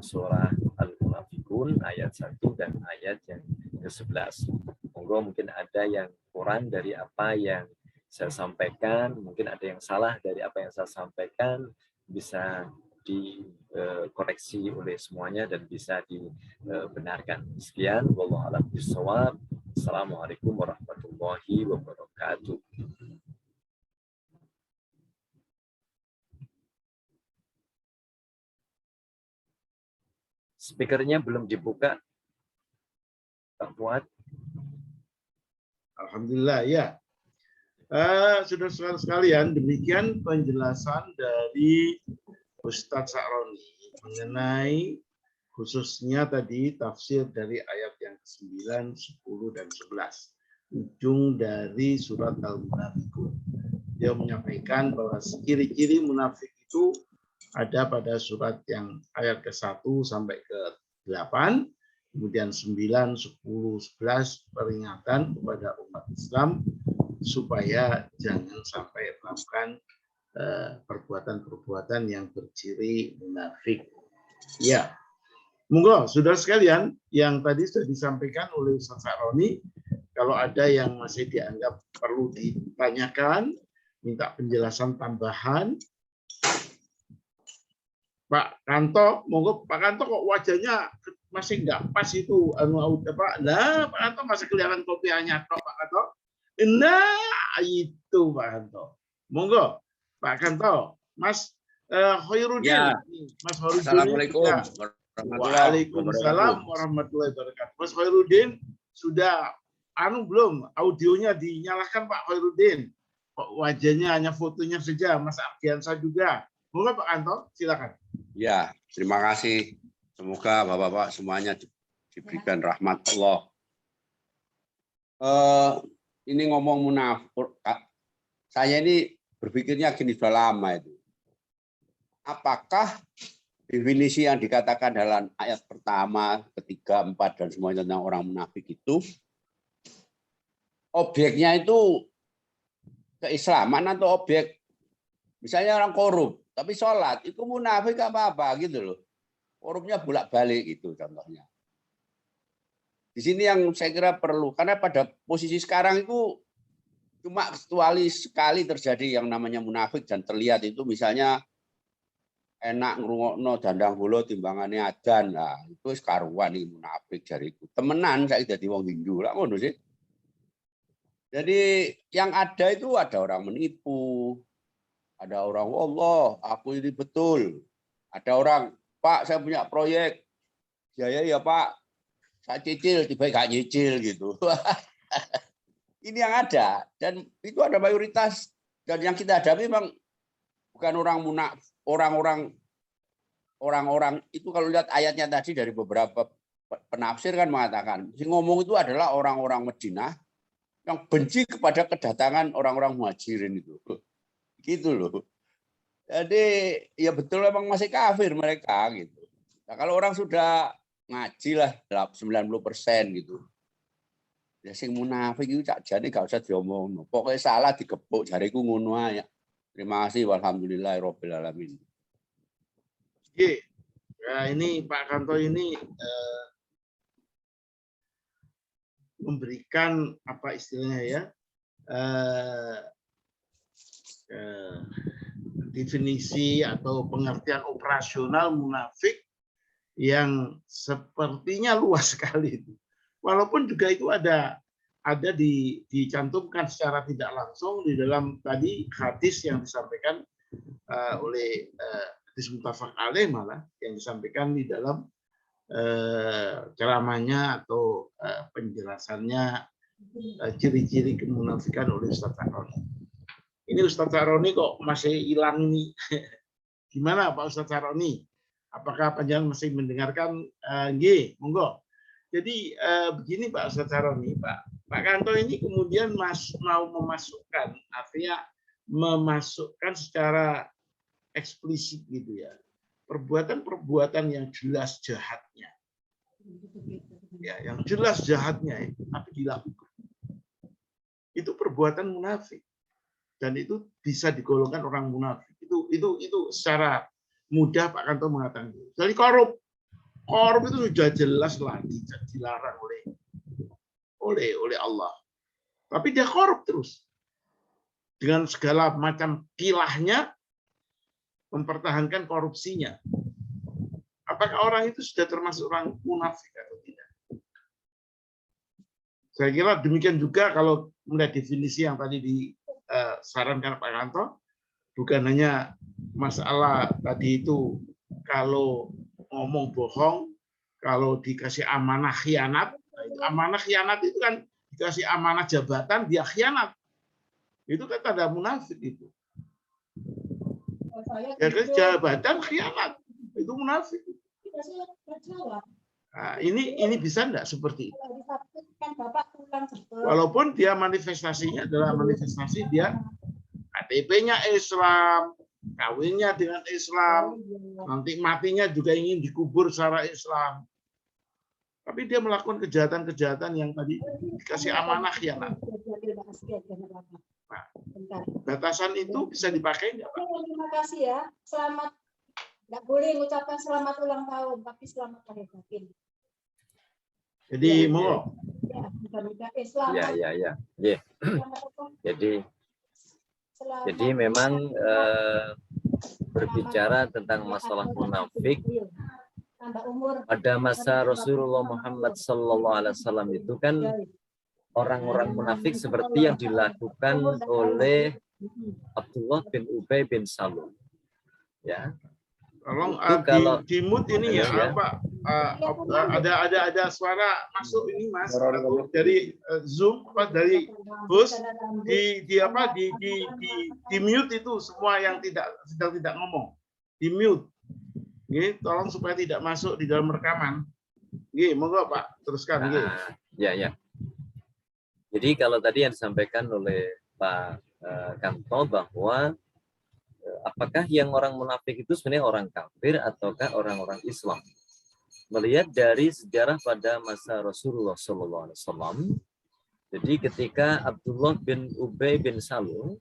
surah Al-Munafikun ayat 1 dan ayat yang ke-11. Monggo mungkin ada yang kurang dari apa yang saya sampaikan, mungkin ada yang salah dari apa yang saya sampaikan, bisa dikoreksi oleh semuanya dan bisa dibenarkan. Sekian, wallahu a'lam bishawab. Assalamualaikum warahmatullahi wabarakatuh. Speakernya belum dibuka, Pak Fuad. Alhamdulillah ya. Saudara-saudara sekalian, demikian penjelasan dari Ustadz Sa'roni mengenai khususnya tadi tafsir dari ayat yang ke-9, 10, dan 11. Ujung dari surat Al-Munafikun. Dia menyampaikan bahwa ciri-ciri munafik itu ada pada surat yang ayat ke-1 sampai ke-8, kemudian 9, 10, 11 peringatan kepada umat Islam supaya jangan sampai melakukan perbuatan-perbuatan yang berciri munafik. Ya, monggo saudara sekalian, yang tadi sudah disampaikan oleh Ustaz Sa'roni, kalau ada yang masih dianggap perlu ditanyakan, minta penjelasan tambahan, Pak Kanto, monggo Pak Kanto, kok wajahnya masih nggak pas itu Nah, Pak Kanto masih kelihatan kopiahnya Pak Kanto. Nah, itu Pak Kanto. Monggo Pak Kanto, Mas Khairuddin. Ya. Mas Khairuddin. Assalamualaikum. Waalaikumsalam warahmatullahi wabarakatuh. Mas Khairuddin sudah belum audionya dinyalakan Pak Khairuddin. Wajahnya hanya fotonya saja. Mas Ardiansa juga. Monggo Pak Kanto, silakan. Ya, terima kasih. Semoga Bapak-bapak semuanya diberikan rahmat Allah. Ini ngomong munafik, saya ini berpikirnya gini sudah lama itu. Apakah definisi yang dikatakan dalam ayat pertama, ketiga, 4, dan semuanya tentang orang munafik itu, objeknya itu keislaman atau objek, misalnya orang korup, tapi sholat, itu munafik apa-apa gitu loh. Korupnya bolak-balik gitu contohnya. Di sini yang saya kira perlu, karena pada posisi sekarang itu cuma kecuali sekali terjadi yang namanya munafik dan terlihat itu misalnya enak ngrungokno dandang bola timbangannya adzan, nah itu karuan iki munafik jariku. Temenan saya dadi wong Hindu lah ngono sih. Jadi yang ada itu ada orang menipu, ada orang Allah, aku ini betul. Ada orang, Pak saya punya proyek, ya Pak, saya cicil, tiba-tiba gak nyicil gitu. Ini yang ada, dan itu ada mayoritas, dan yang kita hadapi memang bukan orang-orang itu kalau lihat ayatnya tadi dari beberapa penafsir kan mengatakan, si ngomong itu adalah orang-orang Madinah yang benci kepada kedatangan orang-orang muhajirin itu. Gitu loh. Jadi ya betul memang masih kafir mereka gitu. Nah, kalau orang sudah ngaji lah 90% gitu. Ya sing munafik itu cak jane gak usah diomong. Pokoknya salah dikepuk jariku ngono ae. Terima kasih walhamdulillahirabbil alamin. Oke. Ya, ini Pak Kanto ini memberikan apa istilahnya ya, definisi atau pengertian operasional munafik yang sepertinya luas sekali. Walaupun juga itu ada dicantumkan secara tidak langsung di dalam tadi hadis yang disampaikan oleh hadis muttafaq alaih, malah yang disampaikan di dalam ceramahnya atau penjelasannya ciri-ciri kemunafikan oleh Ustaz Aroni. Ini Ustaz Aroni kok masih hilang ini? Gimana Pak Ustaz Aroni? Apakah panjenengan masih mendengarkan? Nggih, monggo. Jadi begini Pak Ustaz Aroni, Pak Kanto ini kemudian mau memasukkan, artinya memasukkan secara eksplisit gitu ya, perbuatan-perbuatan yang jelas jahatnya, ya, yang jelas jahatnya itu tapi dilakukan, itu perbuatan munafik dan itu bisa digolongkan orang munafik. Itu secara mudah Pak Kanto mengatakan. Jadi korup itu sudah jelas lah dilarang oleh Allah, tapi dia korup terus dengan segala macam kilahnya mempertahankan korupsinya. Apakah orang itu sudah termasuk orang munafik atau tidak? Saya kira demikian juga kalau melihat definisi yang tadi disarankan Pak Kanto, bukan hanya masalah tadi itu kalau ngomong bohong, kalau dikasih amanah khianat. Amanah khianat itu kan dikasih amanah jabatan dia khianat. Itu kan tanda munafik itu. Ya kan jabatan khianat itu munafik. Nah, ini bisa enggak seperti itu? Walaupun dia manifestasinya adalah manifestasi dia KTP-nya Islam, kawinnya dengan Islam, nanti matinya juga ingin dikubur secara Islam. Tapi dia melakukan kejahatan-kejahatan yang tadi dikasih amanah khianat. Nah, batasan itu bisa dipakai enggak, Pak? Terima kasih ya. Selamat. Enggak boleh mengucapkan selamat ulang tahun, tapi selamat lahir batin. Jadi mau. Ya. Jadi memang berbicara tentang masalah munafik pada masa Rasulullah Muhammad SAW itu kan orang-orang munafik seperti yang dilakukan oleh Abdullah bin Ubay bin Salul. Ya. Tolong kalau di mute ini ya, Pak. Ada suara masuk ini Mas dari Zoom apa dari host di mute itu semua yang sedang tidak ngomong. Di mute. Ini tolong supaya tidak masuk di dalam rekaman. Nggih, monggo Pak, teruskan nggih. Ya. Jadi kalau tadi yang disampaikan oleh Pak Kanto bahwa apakah yang orang munafik itu sebenarnya orang kafir ataukah orang-orang Islam? Melihat dari sejarah pada masa Rasulullah SAW, jadi ketika Abdullah bin Ubay bin Salul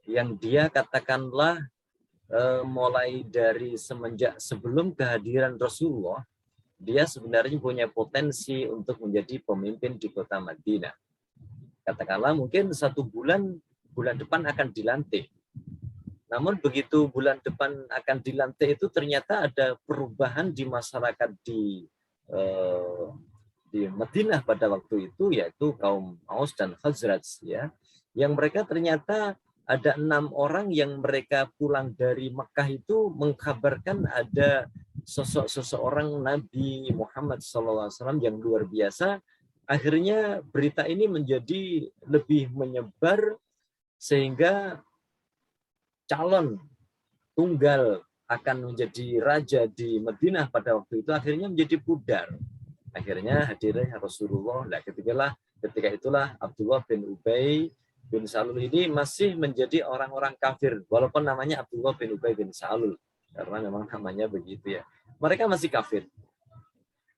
yang dia katakanlah mulai dari semenjak sebelum kehadiran Rasulullah, dia sebenarnya punya potensi untuk menjadi pemimpin di kota Madinah. Katakanlah mungkin 1 bulan depan akan dilantik. Namun begitu bulan depan akan dilantik itu ternyata ada perubahan di masyarakat di Madinah pada waktu itu, yaitu kaum Aus dan Khazraj, ya, yang mereka ternyata ada 6 orang yang mereka pulang dari Mekah itu mengkabarkan ada seseorang Nabi Muhammad SAW yang luar biasa. Akhirnya berita ini menjadi lebih menyebar sehingga calon tunggal akan menjadi raja di Madinah pada waktu itu akhirnya menjadi pudar. Akhirnya hadirnya Rasulullah. Nah, ketika itulah Abdullah bin Ubay bin Salul ini masih menjadi orang-orang kafir, walaupun namanya Abdullah bin Ubay bin Salul, karena memang namanya begitu ya. Mereka masih kafir.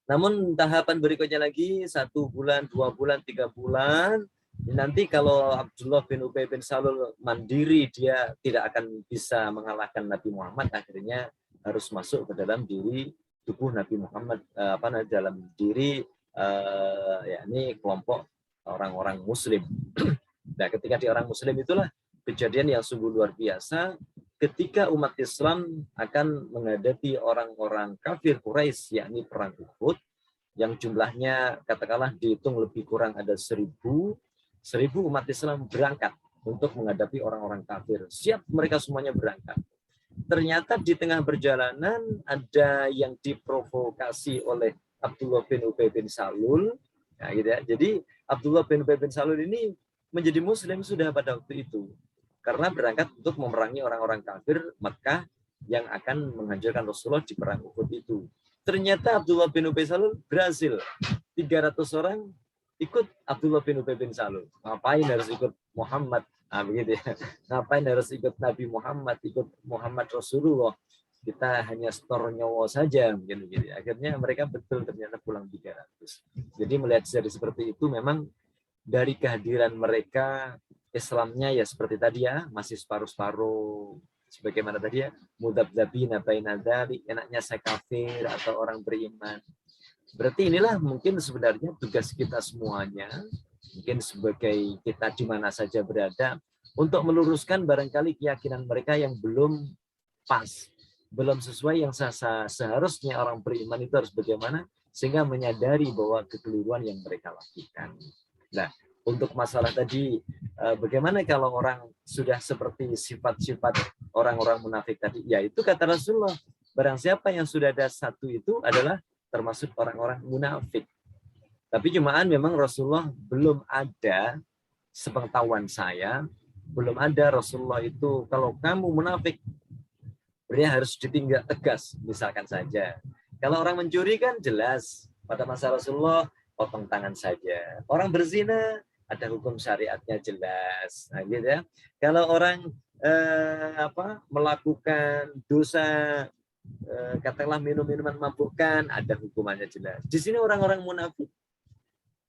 Namun tahapan berikutnya lagi 1 bulan, 2 bulan, 3 bulan, nanti kalau Abdullah bin Ubay bin Salul mandiri, dia tidak akan bisa mengalahkan Nabi Muhammad, akhirnya harus masuk ke dalam diri tubuh Nabi Muhammad, dalam diri yakni kelompok orang-orang Muslim. Nah, ketika di orang Muslim itulah kejadian yang sungguh luar biasa ketika umat Islam akan menghadapi orang-orang kafir Quraisy, yakni perang Uhud, yang jumlahnya katakanlah dihitung lebih kurang ada 1.000 umat Islam berangkat untuk menghadapi orang-orang kafir. Siap mereka semuanya berangkat. Ternyata di tengah perjalanan ada yang diprovokasi oleh Abdullah bin Ubay bin Salul. Nah, gitu ya. Jadi Abdullah bin Ubay bin Salul ini menjadi Muslim sudah pada waktu itu, karena berangkat untuk memerangi orang-orang kafir Mekah yang akan menghancurkan Rasulullah di perang Uhud itu. Ternyata Abdullah bin Ubay bin Salul berhasil. 300 orang ikut Abdullah bin Ubay bin Salul. Ngapain harus ikut Muhammad? Nah, begitu ya. Ngapain harus ikut Nabi Muhammad, ikut Muhammad Rasulullah? Kita hanya setor nyawa saja, mungkin gitu. Akhirnya mereka betul ternyata pulang 300. Jadi melihat jadi seperti itu, memang dari kehadiran mereka, Islamnya ya seperti tadi ya, masih separuh-separuh, sebagaimana tadi ya, mudabdabina baina dzalik, enaknya saya kafir atau orang beriman. Berarti inilah mungkin sebenarnya tugas kita semuanya, mungkin sebagai kita di mana saja berada, untuk meluruskan barangkali keyakinan mereka yang belum pas, belum sesuai yang seharusnya orang beriman itu harus bagaimana, sehingga menyadari bahwa kekeliruan yang mereka lakukan. Nah, untuk masalah tadi, bagaimana kalau orang sudah seperti sifat-sifat orang-orang munafik tadi? Ya, itu kata Rasulullah, barang siapa yang sudah ada 1 itu adalah termasuk orang-orang munafik. Tapi cumaan memang Rasulullah belum ada, sepengetahuan saya, belum ada Rasulullah itu, kalau kamu munafik, dia harus ditindak tegas, misalkan saja. Kalau orang mencuri kan jelas, pada masa Rasulullah, potong tangan saja. Orang berzina ada hukum syariatnya jelas. Nah, gitu ya. Kalau orang melakukan dosa, katakanlah minum minuman memabukkan, ada hukumannya jelas. Di sini orang-orang munafik,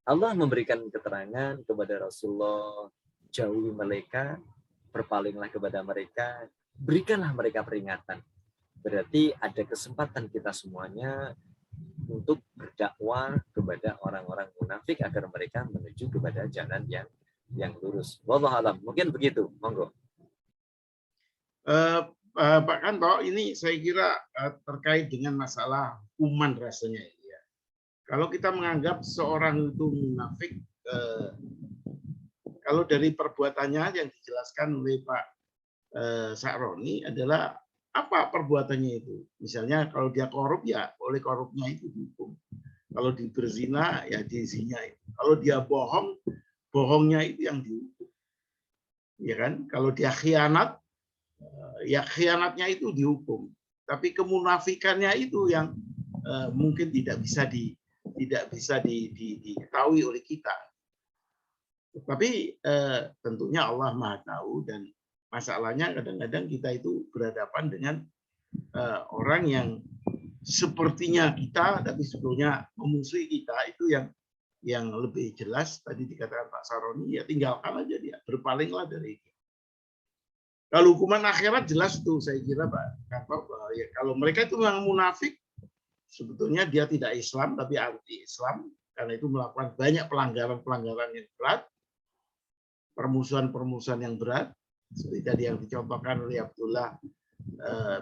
Allah memberikan keterangan kepada Rasulullah, jauhi mereka, berpalinglah kepada mereka, berikanlah mereka peringatan. Berarti ada kesempatan kita semuanya untuk berdakwah kepada orang-orang munafik agar mereka menuju kepada jalan yang lurus. Wallahu a'lam. Mungkin begitu. Monggo. Pak Kanto, ini saya kira terkait dengan masalah hukuman rasanya. Ya. Kalau kita menganggap seorang itu munafik, kalau dari perbuatannya yang dijelaskan oleh Pak Sa'roni adalah apa perbuatannya itu. Misalnya kalau dia korup, ya oleh korupnya itu dihukum. Kalau dia berzina, ya dizinnya itu. Kalau dia bohong, bohongnya itu yang dihukum. Ya kan? Kalau dia khianat, ya khianatnya itu dihukum. Tapi kemunafikannya itu yang mungkin tidak bisa tidak bisa diketahui oleh kita. Tapi tentunya Allah Maha tahu, dan masalahnya kadang-kadang kita itu berhadapan dengan orang yang sepertinya kita tapi sebetulnya memusuhi kita. Itu yang lebih jelas tadi dikatakan Pak Saroni, ya tinggalkan aja dia, berpalinglah dari itu. Kalau hukuman akhirat jelas tuh, saya kira Pak Kantor, ya, kalau mereka itu memang munafik, sebetulnya dia tidak Islam tapi anti Islam, karena itu melakukan banyak pelanggaran-pelanggaran yang berat, permusuhan-permusuhan yang berat, seperti tadi yang dicontohkan oleh Abdullah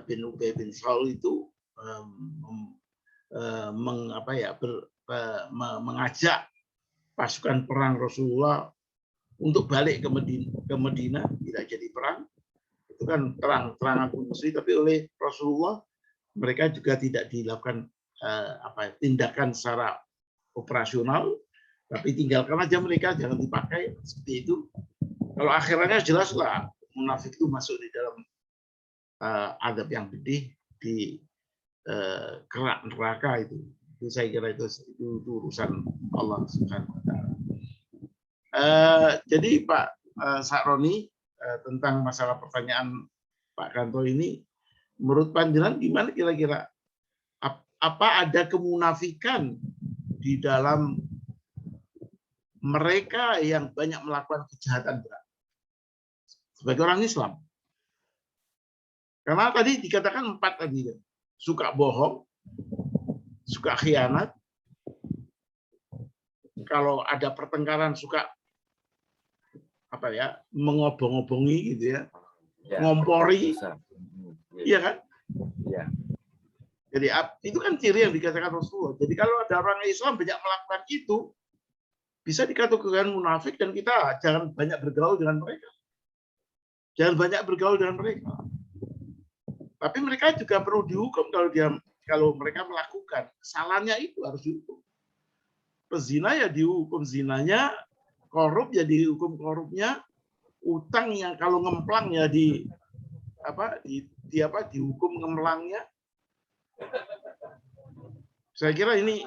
bin Ubay bin Saul itu, mengajak pasukan perang Rasulullah untuk balik ke Medina, tidak jadi perang. Itu kan terang-terangan musuh, tapi oleh Rasulullah mereka juga tidak dilakukan tindakan secara operasional, tapi tinggalkan aja mereka, jangan dipakai seperti itu. Kalau akhirannya jelaslah munafik itu masuk di dalam adab yang pedih di kerak neraka itu. Itu saya kira itu urusan Allah Subhanahu wa taala. Jadi Pak Sakroni, tentang masalah pertanyaan Pak Kanto ini, menurut panjenengan gimana kira-kira? Apa ada kemunafikan di dalam mereka yang banyak melakukan kejahatan berat sebagai orang Islam? Karena tadi dikatakan 4 tadi, suka bohong, suka khianat, kalau ada pertengkaran suka mengobong-obongi gitu ya, ngompori, iya kan? Ya. Jadi itu kan ciri yang dikatakan Rasulullah. Jadi kalau ada orang Islam banyak melakukan itu, bisa dikategorikan munafik, dan kita jangan banyak bergaul dengan mereka. Jangan banyak bergaul dengan mereka. Tapi mereka juga perlu dihukum kalau mereka melakukan kesalahannya, itu harus dihukum. Pezina ya dihukum zinanya, korup ya dihukum korupnya, utang yang kalau ngemplang ya dihukum ngemplangnya. Saya kira ini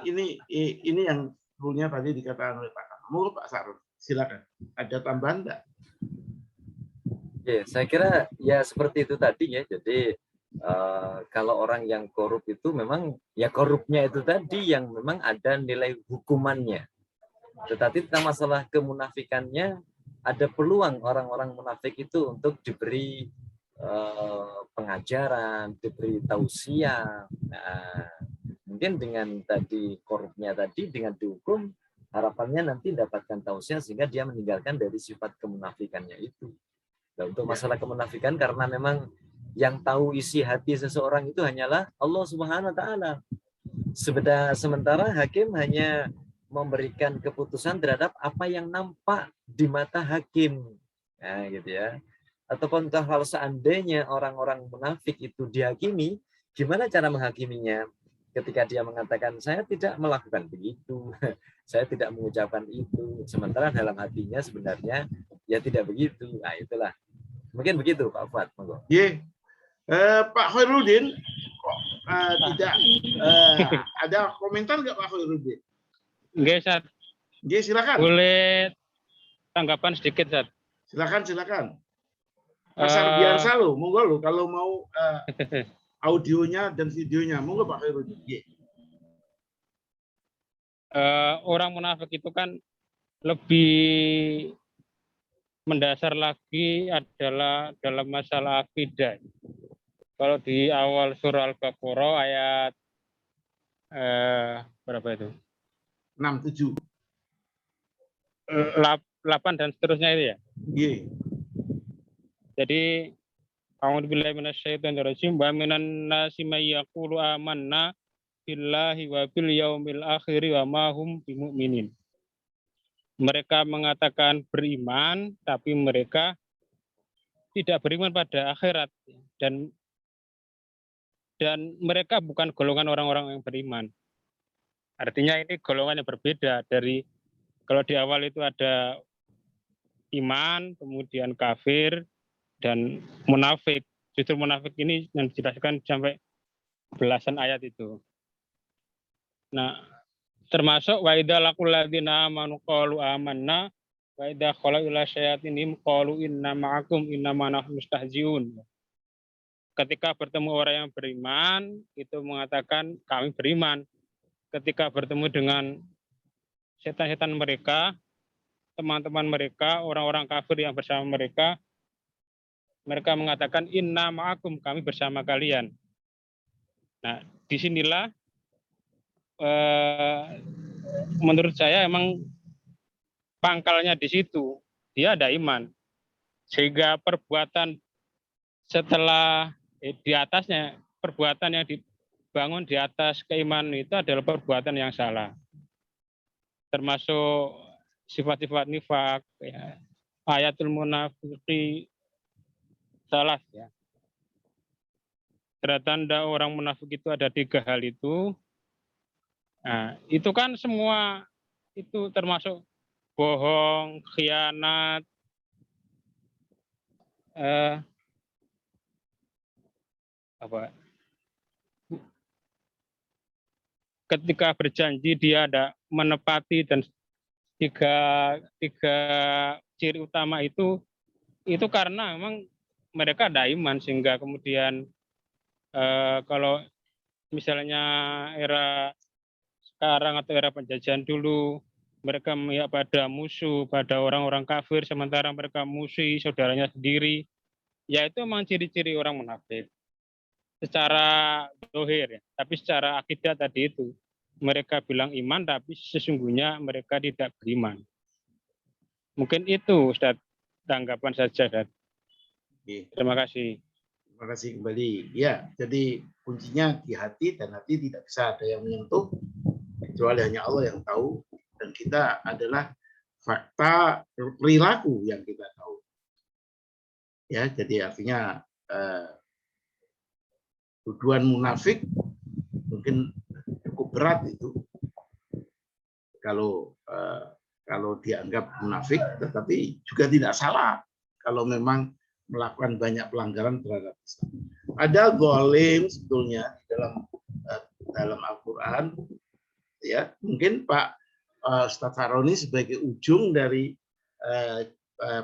yang dulunya tadi dikatakan oleh Pak Kanto. Mau Pak Sarun, silakan. Ada tambahan enggak? Ya, saya kira ya seperti itu tadi ya. Jadi kalau orang yang korup itu memang ya korupnya itu tadi yang memang ada nilai hukumannya. Tetapi tentang masalah kemunafikannya, ada peluang orang-orang munafik itu untuk diberi pengajaran, diberi tausiah. Nah, mungkin dengan tadi korupnya tadi, dengan dihukum, harapannya nanti dapatkan tausiah sehingga dia meninggalkan dari sifat kemunafikannya itu. Nah, untuk masalah kemunafikan, karena memang yang tahu isi hati seseorang itu hanyalah Allah Subhanahu wa taala. Sementara hakim hanya memberikan keputusan terhadap apa yang nampak di mata hakim. Nah, gitu ya. Ataupun kalau seandainya orang-orang munafik itu dihakimi, gimana cara menghakiminya? Ketika dia mengatakan, saya tidak melakukan begitu, saya tidak mengucapkan itu, sementara dalam hatinya sebenarnya ya tidak begitu. Nah, itulah. Mungkin begitu Pak Fuad. Pak Khairuddin, tidak ada komentar nggak Pak Khairuddin? Nggih, Sat. Nggih, silakan. Boleh tanggapan sedikit, Sat. Silakan. Mas Ardiansa lo, monggo lo kalau mau audionya dan videonya, monggo Pak Khairuddin. Orang munafik itu kan lebih mendasar lagi adalah dalam masalah akidah. Kalau di awal surah Al-Baqarah ayat berapa itu? 67. 8 dan seterusnya itu ya. Iya. Jadi a'udzubillahi minasyaitonir rajim wa minan nasi may yaqulu amanna billahi wa bil yaumil akhir wa ma hum bimumin. Mereka mengatakan beriman tapi mereka tidak beriman pada akhirat, dan mereka bukan golongan orang-orang yang beriman. Artinya ini golongan yang berbeda dari kalau di awal itu ada iman, kemudian kafir, dan munafik. Justru munafik ini yang dijelaskan sampai belasan ayat itu. Nah, termasuk wa idza laqul ladzina amanu qalu amanna wa idza khala ila syayatinihim qalu inna ma'akum innama nahnu mustahzi'un. Ketika bertemu orang yang beriman itu mengatakan kami beriman. Ketika bertemu dengan setan-setan mereka, teman-teman mereka, orang-orang kafir yang bersama mereka, mereka mengatakan inna ma'akum, kami bersama kalian. Nah, disinilah menurut saya emang pangkalnya di situ. Dia ada iman. Sehingga perbuatan setelah di atasnya, perbuatan yang dibangun di atas keimanan itu adalah perbuatan yang salah. Termasuk sifat-sifat nifak, ya. Ayatul munafiqi salah, ya. Tanda orang munafik itu ada 3 hal itu. Nah, itu kan semua itu termasuk bohong, khianat, ketika berjanji dia ada menepati, dan tiga ciri utama itu karena memang mereka ada iman, sehingga kemudian kalau misalnya era sekarang atau era penjajahan dulu mereka memihak pada musuh, pada orang-orang kafir, sementara mereka musuhi saudaranya sendiri, ya itu memang ciri-ciri orang munafik secara zahir, ya. Tapi secara akidah tadi itu mereka bilang iman tapi sesungguhnya mereka tidak beriman. Mungkin itu Ustaz, tanggapan saja, Ustaz. Terima kasih. Terima kasih kembali. Ya, jadi kuncinya di hati, dan hati tidak bisa ada yang menyentuh kecuali hanya Allah yang tahu, dan kita adalah fakta perilaku yang kita tahu. Ya, jadi artinya tuduhan munafik mungkin cukup berat itu kalau dianggap munafik, tetapi juga tidak salah kalau memang melakukan banyak pelanggaran terhadap Islam. Ada zalim sebetulnya di dalam Al-Qur'an, ya. Mungkin Pak Ustaz Saroni sebagai ujung dari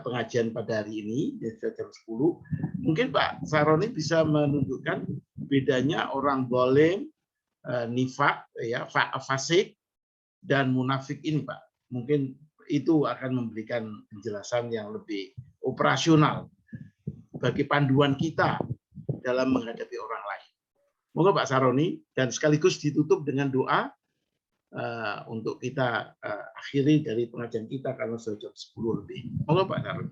pengajian pada hari ini di jam 10, mungkin Pak Saroni bisa menunjukkan bedanya orang zalim, nifak, ya, fasik dan munafik ini, Pak. Mungkin itu akan memberikan penjelasan yang lebih operasional bagi panduan kita dalam menghadapi orang lain. Moga Pak Saroni, dan sekaligus ditutup dengan doa untuk kita akhiri dari pengajian kita karena sudah jam 10 lebih. Moga Pak Saroni.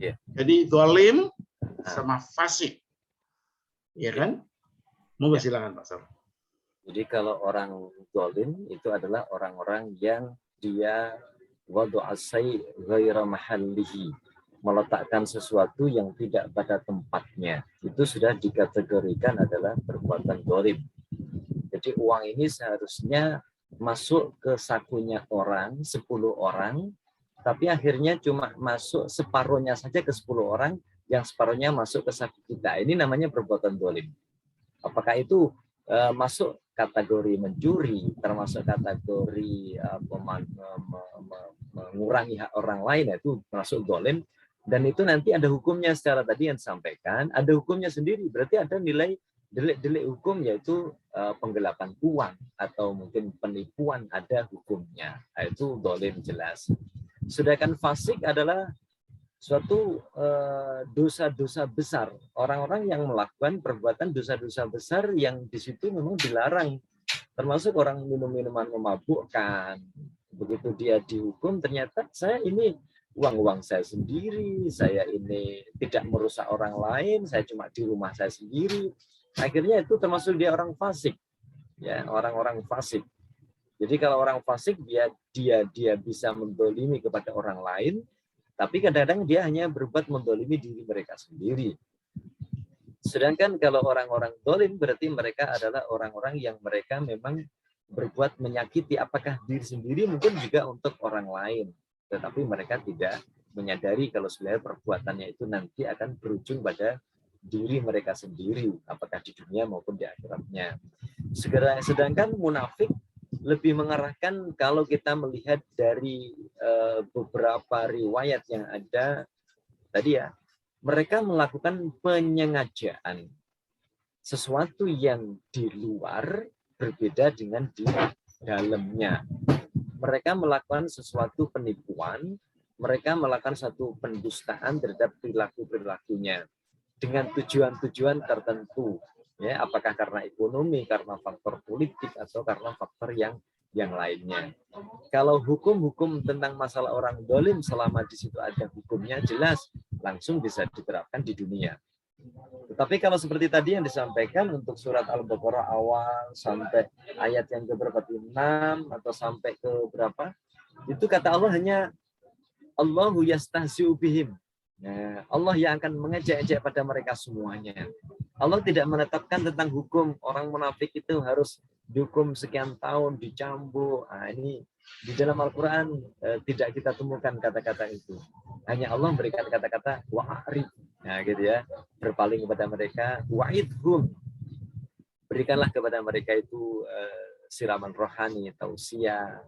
Ya. Jadi zalim sama fasik, ya kan? Moga silakan Pak Saroni. Jadi kalau orang zalim itu adalah orang-orang yang dia wadu'a syai' ghaira mahallihi, meletakkan sesuatu yang tidak pada tempatnya, itu sudah dikategorikan adalah perbuatan zalim. Jadi uang ini seharusnya masuk ke sakunya orang, 10 orang, tapi akhirnya cuma masuk separuhnya saja ke 10 orang, yang separuhnya masuk ke saku kita. Ini namanya perbuatan zalim. Apakah itu masuk kategori mencuri, termasuk kategori mengurangi hak orang lain, itu masuk zalim. Dan itu nanti ada hukumnya secara tadi yang disampaikan, ada hukumnya sendiri. Berarti ada nilai delik hukum, yaitu penggelapan uang atau mungkin penipuan, ada hukumnya. Itu zalim jelas. Sedangkan fasik adalah suatu dosa-dosa besar. Orang-orang yang melakukan perbuatan dosa-dosa besar yang di situ memang dilarang. Termasuk orang minum minuman memabukkan. Begitu dia dihukum, ternyata saya ini uang saya sendiri, saya ini tidak merusak orang lain, saya cuma di rumah saya sendiri. Akhirnya itu termasuk dia orang fasik, ya, orang-orang fasik. Jadi kalau orang fasik dia bisa mendolimi kepada orang lain, tapi kadang-kadang dia hanya berbuat mendolimi diri mereka sendiri. Sedangkan kalau orang-orang dolim berarti mereka adalah orang-orang yang mereka memang berbuat menyakiti, apakah diri sendiri mungkin juga untuk orang lain. Tetapi mereka tidak menyadari kalau sebenarnya perbuatannya itu nanti akan berujung pada diri mereka sendiri, apakah di dunia maupun di akhiratnya. Sedangkan munafik lebih mengarahkan kalau kita melihat dari beberapa riwayat yang ada tadi ya, mereka melakukan penyengajaan sesuatu yang di luar berbeda dengan di dalamnya. Mereka melakukan sesuatu penipuan, mereka melakukan satu pendustaan terhadap perilaku-perilakunya dengan tujuan-tujuan tertentu. Ya, apakah karena ekonomi, karena faktor politik, atau karena faktor yang lainnya. Kalau hukum-hukum tentang masalah orang dolim selama di situ ada hukumnya jelas, langsung bisa diterapkan di dunia. Tetapi kalau seperti tadi yang disampaikan untuk surat Al-Baqarah awal sampai ayat yang ke-6 atau sampai ke berapa, itu kata Allah hanya Allahu yastahzi'u bihim. Nah, Allah yang akan mengejek-ejek pada mereka semuanya. Allah tidak menetapkan tentang hukum orang munafik itu harus dihukum sekian tahun, dicambuk. Nah, ini di dalam Al-Quran tidak kita temukan kata-kata itu. Hanya Allah memberikan kata-kata wa'arif. Nah, gitu ya. Berpaling kepada mereka, wa'idhum. Berikanlah kepada mereka itu siraman rohani, tausiah,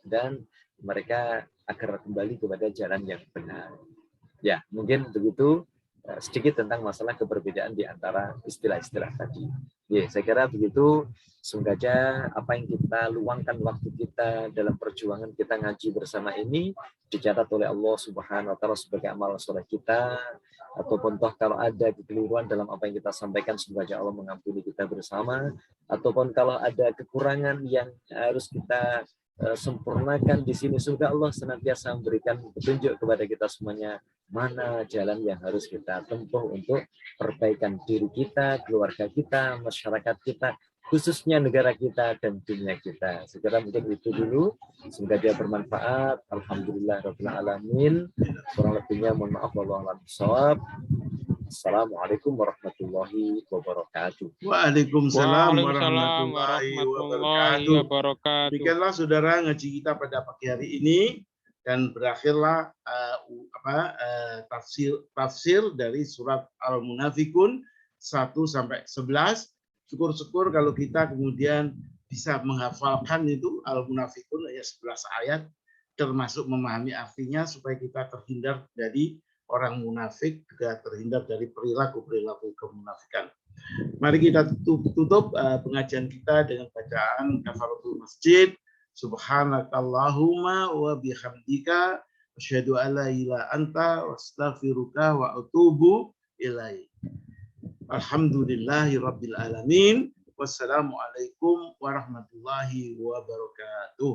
dan mereka agar kembali kepada jalan yang benar. Ya, mungkin begitu sedikit tentang masalah keberbedaan di antara istilah-istilah tadi. Ya, saya kira begitu. Semoga aja apa yang kita luangkan waktu kita dalam perjuangan kita ngaji bersama ini dicatat oleh Allah Subhanahu wa taala sebagai amal soleh kita, ataupun toh kalau ada kekeliruan dalam apa yang kita sampaikan semoga aja Allah mengampuni kita bersama, ataupun kalau ada kekurangan yang harus kita sempurnakan di sini, semoga Allah senantiasa memberikan petunjuk kepada kita semuanya mana jalan yang harus kita tempuh untuk perbaikan diri kita, keluarga kita, masyarakat kita, khususnya negara kita dan dunia kita. Segera mungkin itu dulu. Semoga dia bermanfaat. Alhamdulillah rabbil alamin. Kurang lebihnya mohon maaf, wallahu a'lam bishawab. Assalamualaikum warahmatullahi wabarakatuh. Waalaikumsalam Waalaikumsalam warahmatullahi warahmatullahi wabarakatuh. wabarakatuh. Demikianlah saudara ngaji kita pada pagi hari ini, dan berakhirlah tafsir dari surat Al-Munafikun 1 sampai 11. Syukur-syukur kalau kita kemudian bisa menghafalkan itu Al-Munafikun ya 11 ayat, termasuk memahami artinya supaya kita terhindar dari orang munafik, juga terhindar dari perilaku-perilaku kemunafikan. Mari kita tutup pengajian kita dengan bacaan kafaratul masjid. Subhanakallahumma wa bihamdika asyhadu an la ilaha anta wastaghfiruka wa atubu ilaik. Alhamdulillahi rabbil alamin. Wassalamualaikum warahmatullahi wabarakatuh.